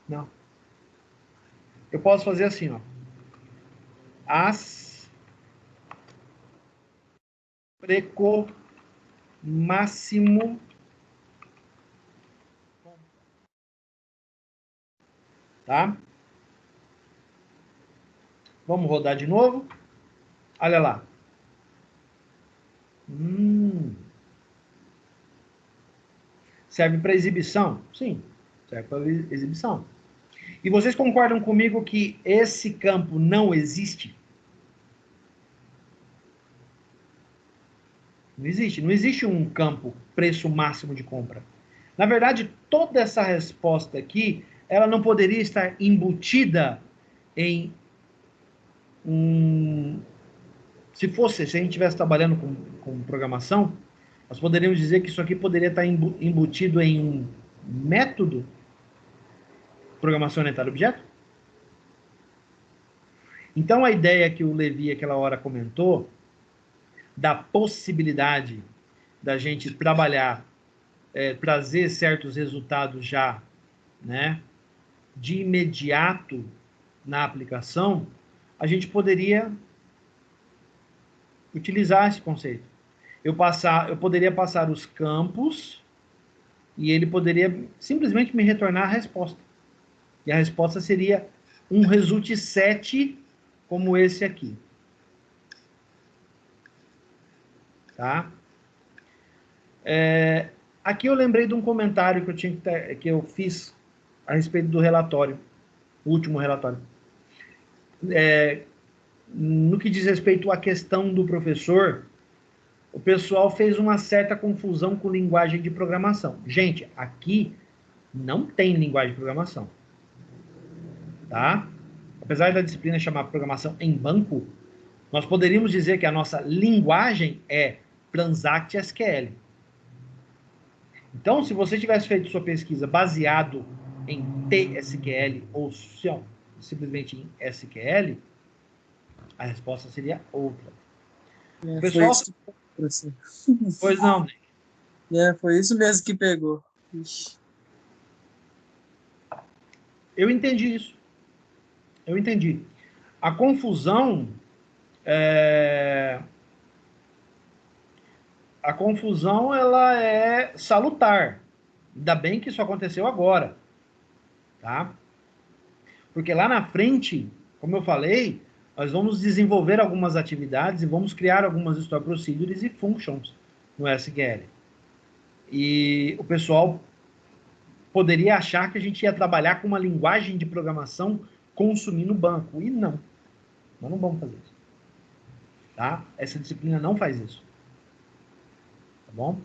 Não. Eu posso fazer assim, ó. As preco máximo. Tá? Vamos rodar de novo. Olha lá. Serve para exibição? Sim, serve para exibição. E vocês concordam comigo que esse campo não existe? Não existe. Não existe um campo preço máximo de compra. Na verdade, toda essa resposta aqui, ela não poderia estar embutida em se a gente estivesse trabalhando com programação, nós poderíamos dizer que isso aqui poderia estar embutido em um método programação orientada a objeto. Então, a ideia que o Levi aquela hora comentou, da possibilidade da gente trabalhar, trazer certos resultados já, né, de imediato na aplicação, a gente poderia utilizar esse conceito. Eu poderia passar os campos e ele poderia simplesmente me retornar a resposta. E a resposta seria um result set como esse aqui. Tá? Aqui eu lembrei de um comentário que eu fiz a respeito do relatório, o último relatório. No que diz respeito à questão do professor, o pessoal fez uma certa confusão com linguagem de programação. Gente, aqui não tem linguagem de programação. Tá? Apesar da disciplina chamar programação em banco, nós poderíamos dizer que a nossa linguagem é Transact SQL. Então, se você tivesse feito sua pesquisa baseado em TSQL ou simplesmente em SQL, a resposta seria outra. Pessoal, foi isso que pegou, assim. Pois não. Foi isso mesmo que pegou. Ixi. Eu entendi isso. Eu entendi. A confusão ela é salutar. Ainda bem que isso aconteceu agora. Tá? Porque lá na frente, como eu falei, nós vamos desenvolver algumas atividades e vamos criar algumas store procedures e functions no SQL. E o pessoal poderia achar que a gente ia trabalhar com uma linguagem de programação consumindo banco. E não. Nós não vamos fazer isso. Tá? Essa disciplina não faz isso. Tá bom?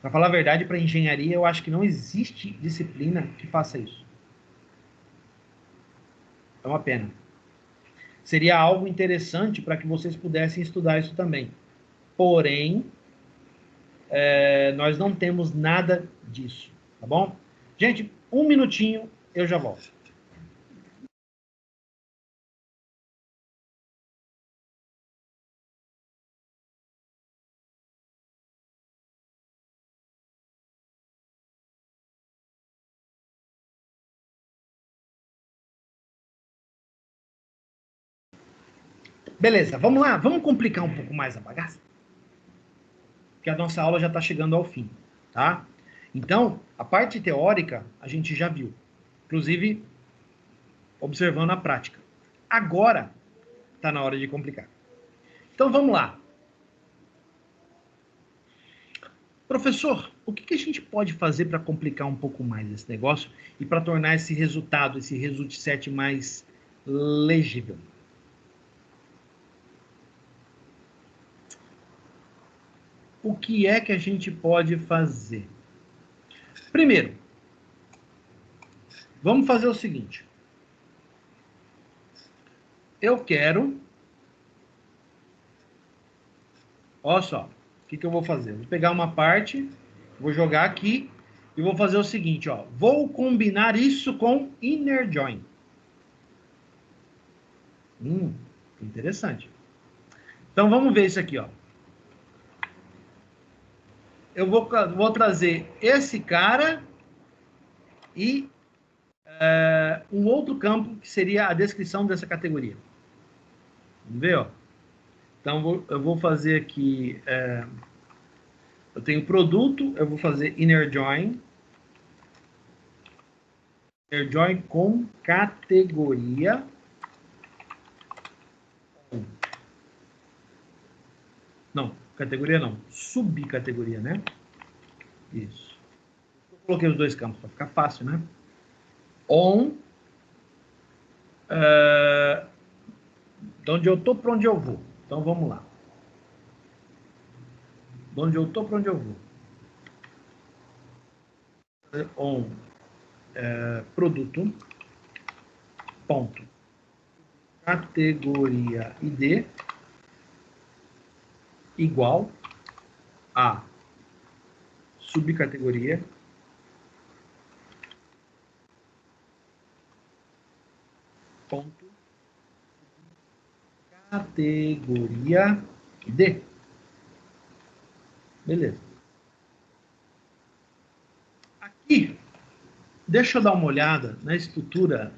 Para falar a verdade, para engenharia, eu acho que não existe disciplina que faça isso. É uma pena. Seria algo interessante para que vocês pudessem estudar isso também. Porém, nós não temos nada disso. Tá bom? Gente, um minutinho, eu já volto. Beleza, vamos lá? Vamos complicar um pouco mais a bagaça? Porque a nossa aula já está chegando ao fim, tá? Então, a parte teórica a gente já viu. Inclusive, observando a prática. Agora, está na hora de complicar. Então, vamos lá. Professor, o que a gente pode fazer para complicar um pouco mais esse negócio e para tornar esse resultado, esse result set mais legível? O que é que a gente pode fazer? Primeiro, vamos fazer o seguinte. Eu quero... Olha só, o que eu vou fazer? Vou pegar uma parte, vou jogar aqui e vou fazer o seguinte, ó. Vou combinar isso com inner join. Interessante. Então, vamos ver isso aqui, ó. Eu vou trazer esse cara e um outro campo que seria a descrição dessa categoria. Vamos ver, ó. Então, eu vou fazer aqui... eu tenho produto, eu vou fazer inner join. Inner join com categoria. Não, categoria não. Subcategoria, né? Isso. Eu coloquei os dois campos para ficar fácil, né? On. De onde eu tô para onde eu vou. Então, vamos lá. De onde eu tô para onde eu vou. On. Produto. Ponto. Categoria ID. Igual a subcategoria ponto categoria D. Beleza. Aqui, deixa eu dar uma olhada na estrutura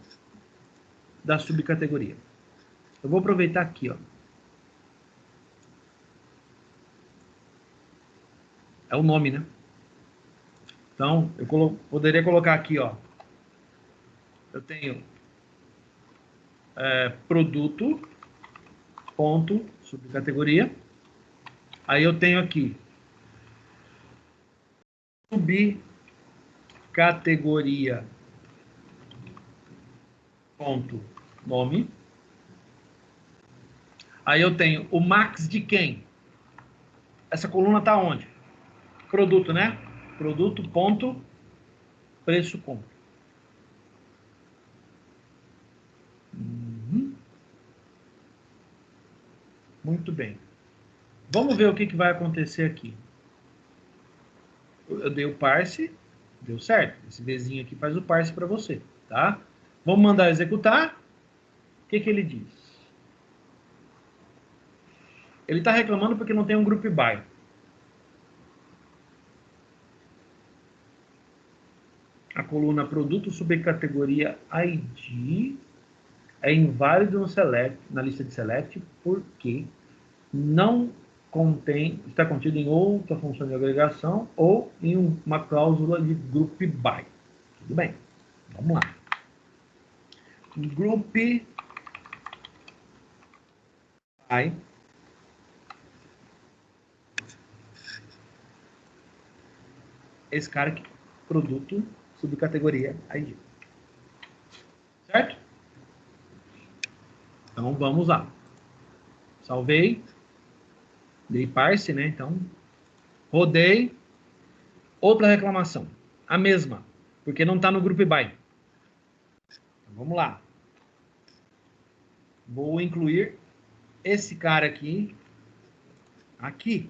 da subcategoria. Eu vou aproveitar aqui, ó. É o nome, né? Então, eu poderia colocar aqui, ó. Eu tenho produto, ponto, subcategoria. Aí eu tenho aqui subcategoria, ponto, nome. Aí eu tenho o max de quem? Essa coluna tá onde? Produto, né? Produto, ponto, preço, compra. Muito bem. Vamos ver o que vai acontecer aqui. Eu dei o parse, deu certo. Esse Vzinho aqui faz o parse para você, tá? Vamos mandar executar. O que ele diz? Ele está reclamando porque não tem um group by. A coluna produto subcategoria ID é inválido no select, na lista de select, porque não está contido em outra função de agregação ou em uma cláusula de group by. Tudo bem, vamos lá. Group by esse cara aqui, produto subcategoria ID. Certo? Então vamos lá. Salvei. Dei parse, né? Então, rodei. Outra reclamação. A mesma, porque não está no group by. Então, vamos lá. Vou incluir esse cara aqui. Aqui.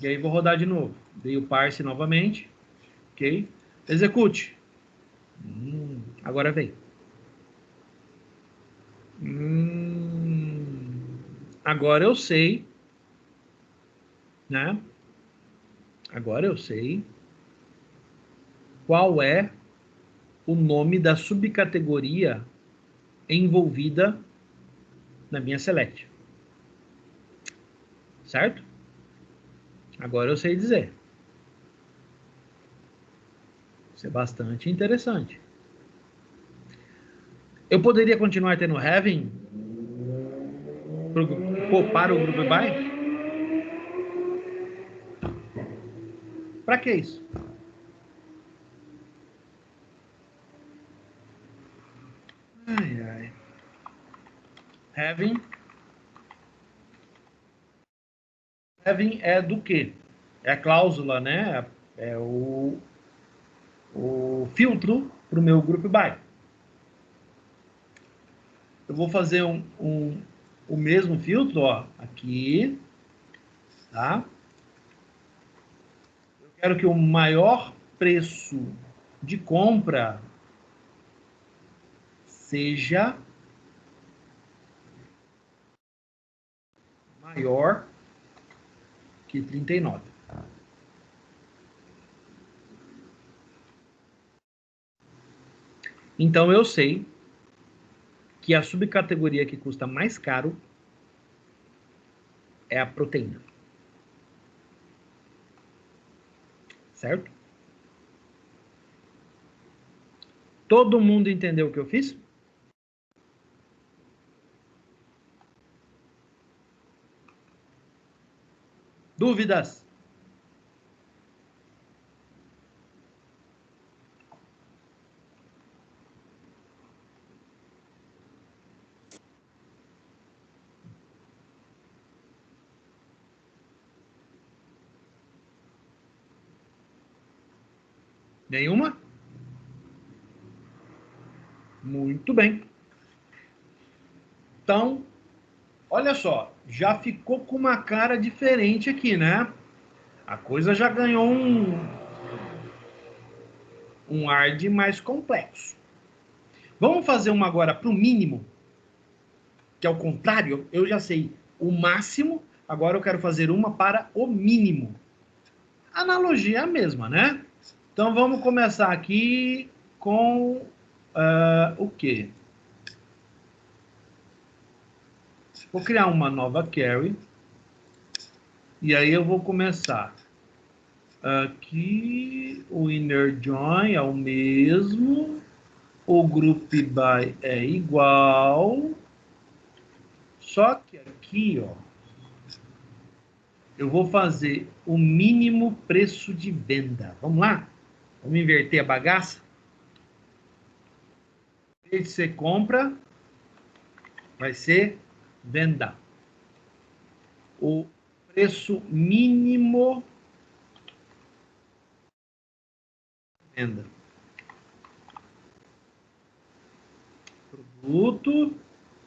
E aí vou rodar de novo. Dei o parse novamente. Ok. Execute. Agora vem. Agora eu sei, né? Agora eu sei qual é o nome da subcategoria envolvida na minha select. Certo? Agora eu sei dizer. Isso é bastante interessante. Eu poderia continuar tendo having para o group by? Para que isso? Ai, ai. Having é do quê? É a cláusula, né? É o filtro para o meu group by. Eu vou fazer o mesmo filtro, ó, aqui, tá? Eu quero que o maior preço de compra seja maior que 39. Então eu sei que a subcategoria que custa mais caro é a proteína. Certo? Todo mundo entendeu o que eu fiz? Dúvidas? Nenhuma? Muito bem. Então, olha só, já ficou com uma cara diferente aqui, né? A coisa já ganhou um ar de mais complexo. Vamos fazer uma agora para o mínimo, que é o contrário. Eu já sei o máximo, agora eu quero fazer uma para o mínimo. A analogia é a mesma, né? Então vamos começar aqui com o quê? Vou criar uma nova query. E aí eu vou começar. Aqui o inner join é o mesmo. O group by é igual. Só que aqui, ó, eu vou fazer o mínimo preço de venda. Vamos lá? Vamos inverter a bagaça? Em vez de ser compra, vai ser venda. O preço mínimo de venda. Produto,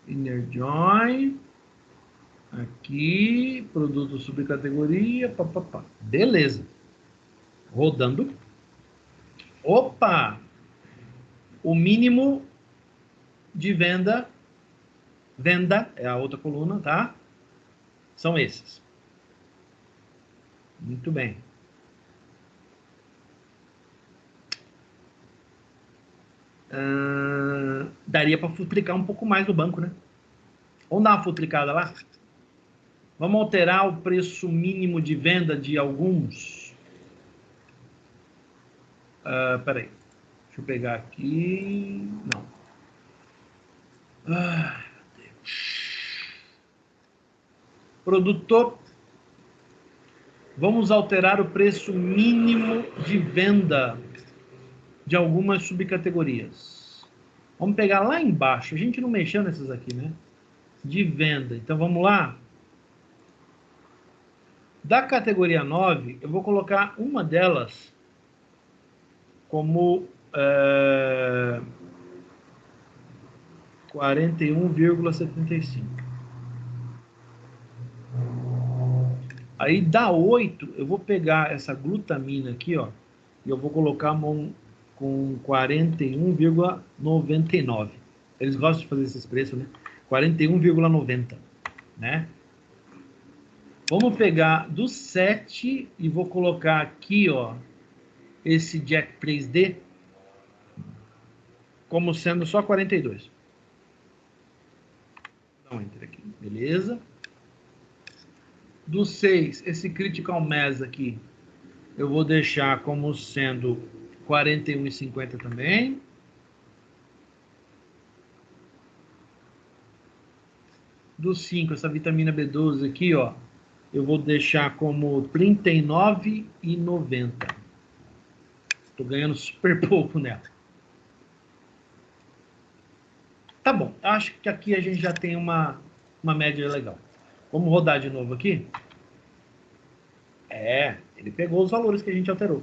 inner join, aqui, produto subcategoria, papapá. Beleza. Rodando. Opa! O mínimo de venda é a outra coluna, tá? São esses. Muito bem. Daria para futricar um pouco mais no banco, né? Vamos dar uma futricada lá? Vamos alterar o preço mínimo de venda de alguns. Peraí. Deixa eu pegar aqui. Não. Deus. Produtor. Vamos alterar o preço mínimo de venda de algumas subcategorias. Vamos pegar lá embaixo. A gente não mexeu nessas aqui, né? De venda. Então, vamos lá. Da categoria 9, eu vou colocar uma delas como 41,75. Aí, da 8, eu vou pegar essa glutamina aqui, ó, e eu vou colocar com 41,99. Eles gostam de fazer esses preços, né? 41,90, né? Vamos pegar do 7 e vou colocar aqui, ó, esse Jack 3D como sendo só 42. Dá um enter aqui, beleza? Do 6, esse Critical Mass aqui, eu vou deixar como sendo 41,50 também. Do 5, essa vitamina B12 aqui, ó, eu vou deixar como 39,90. Estou ganhando super pouco nela. Tá bom, acho que aqui a gente já tem uma média legal. Vamos rodar de novo aqui? Ele pegou os valores que a gente alterou.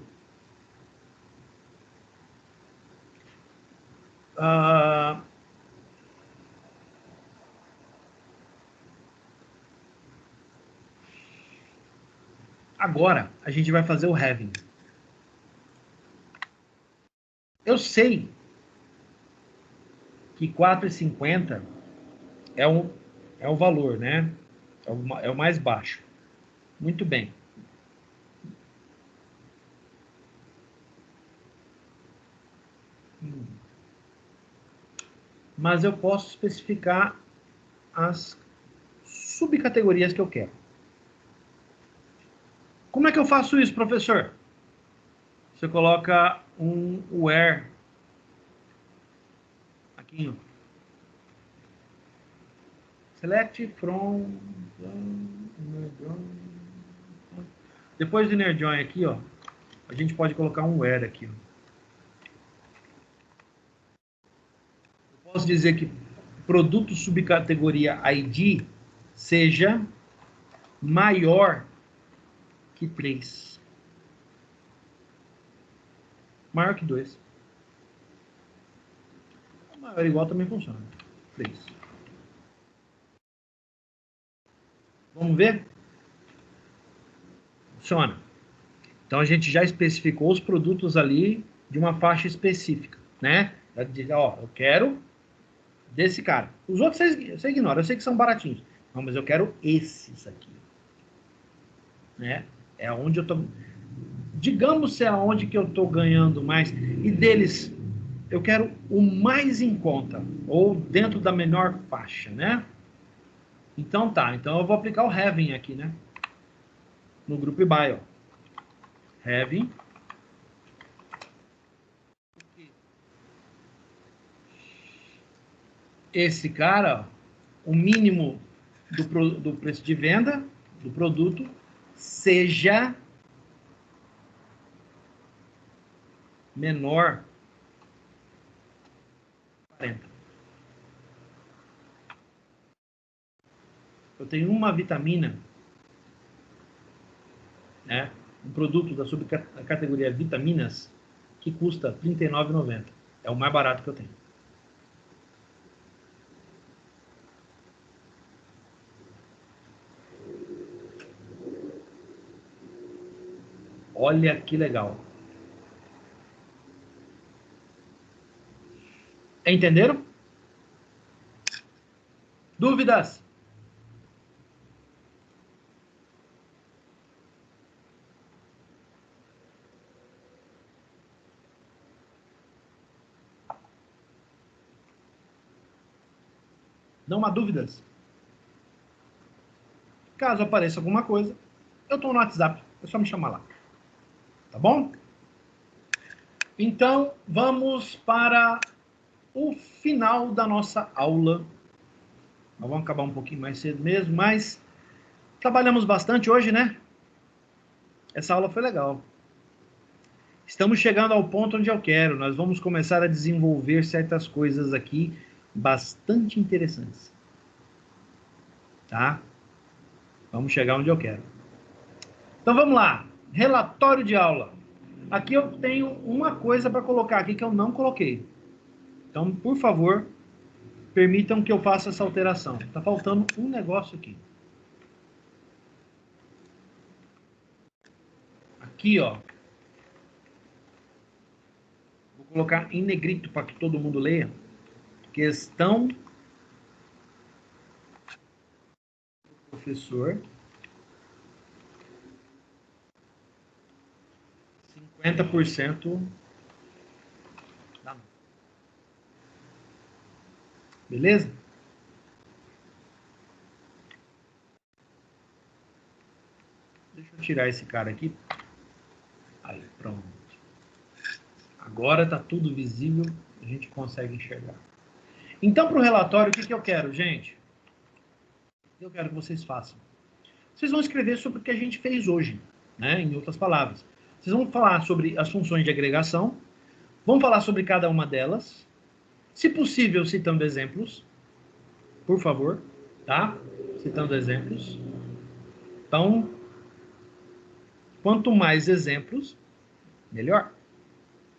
Agora, a gente vai fazer o having. Eu sei que 4,50 é o valor, né? É o mais baixo. Muito bem. Mas eu posso especificar as subcategorias que eu quero. Como é que eu faço isso, professor? Você coloca um where aqui, ó. Select from depois do inner join aqui, ó, a gente pode colocar um where aqui, ó. Eu posso dizer que produto subcategoria ID seja maior que 3. Maior que 2. Maior igual também funciona. 3. Vamos ver? Funciona. Então a gente já especificou os produtos ali de uma faixa específica, né? Ó, eu quero desse cara. Os outros você ignora, eu sei que são baratinhos. Não, mas eu quero esses aqui. Né? É onde eu tô. Digamos se é onde que eu tô ganhando mais. E deles, eu quero o mais em conta. Ou dentro da menor faixa, né? Então tá. Então eu vou aplicar o having aqui, né? No grupo buy, ó. Having. Esse cara, ó, o mínimo do preço de venda do produto seja menor 40. Eu tenho uma vitamina, né, um produto da subcategoria vitaminas que custa R$ 39,90. É o mais barato que eu tenho. Olha que legal. Entenderam? Dúvidas? Não há dúvidas? Caso apareça alguma coisa, eu estou no WhatsApp. É só me chamar lá. Tá bom? Então, vamos para o final da nossa aula. Nós vamos acabar um pouquinho mais cedo mesmo, mas trabalhamos bastante hoje, né? Essa aula foi legal. Estamos chegando ao ponto onde eu quero. Nós vamos começar a desenvolver certas coisas aqui bastante interessantes. Tá? Vamos chegar onde eu quero. Então vamos lá. Relatório de aula. Aqui eu tenho uma coisa para colocar aqui que eu não coloquei. Então, por favor, permitam que eu faça essa alteração. Está faltando um negócio aqui. Aqui, ó. Vou colocar em negrito para que todo mundo leia. Questão professor 50% da nota. Beleza? Deixa eu tirar esse cara aqui. Aí, pronto. Agora está tudo visível, a gente consegue enxergar. Então, para o relatório, o que eu quero, gente? Eu quero que vocês façam. Vocês vão escrever sobre o que a gente fez hoje, né? Em outras palavras. Vocês vão falar sobre as funções de agregação, vão falar sobre cada uma delas, se possível, citando exemplos, por favor, tá? Citando exemplos. Então, quanto mais exemplos, melhor.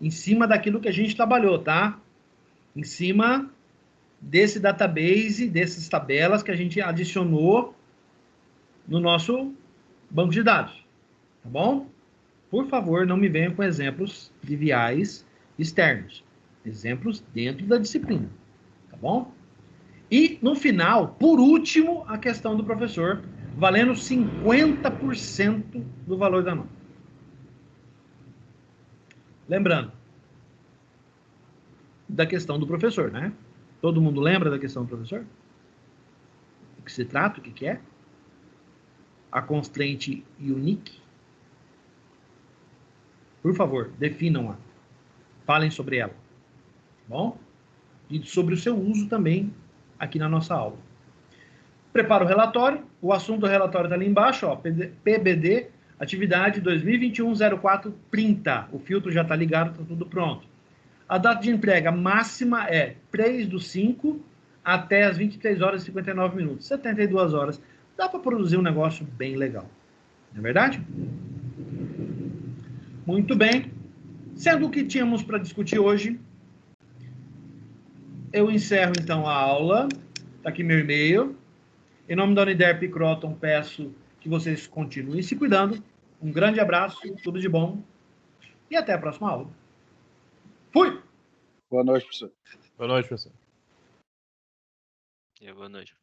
Em cima daquilo que a gente trabalhou, tá? Em cima desse database, dessas tabelas que a gente adicionou no nosso banco de dados, tá bom? Por favor, não me venham com exemplos triviais externos. Exemplos dentro da disciplina, tá bom? E, no final, por último, a questão do professor, valendo 50% do valor da nota. Lembrando da questão do professor, né? Todo mundo lembra da questão do professor? O que se trata, o que é? A constraint unique. Por favor, definam-a. Falem sobre ela. Bom? E sobre o seu uso também aqui na nossa aula. Prepara o relatório. O assunto do relatório está ali embaixo, ó, PBD, atividade 2021-0430. O filtro já está ligado, está tudo pronto. A data de entrega máxima é 3/5 até as 23 horas e 59 minutos. 72 horas. Dá para produzir um negócio bem legal. Não é verdade? Muito bem. Sendo o que tínhamos para discutir hoje, eu encerro então a aula. Está aqui meu e-mail. Em nome da Uniderp Croton, peço que vocês continuem se cuidando. Um grande abraço, tudo de bom. E até a próxima aula. Fui! Boa noite, professor. Boa noite, professor. Boa noite.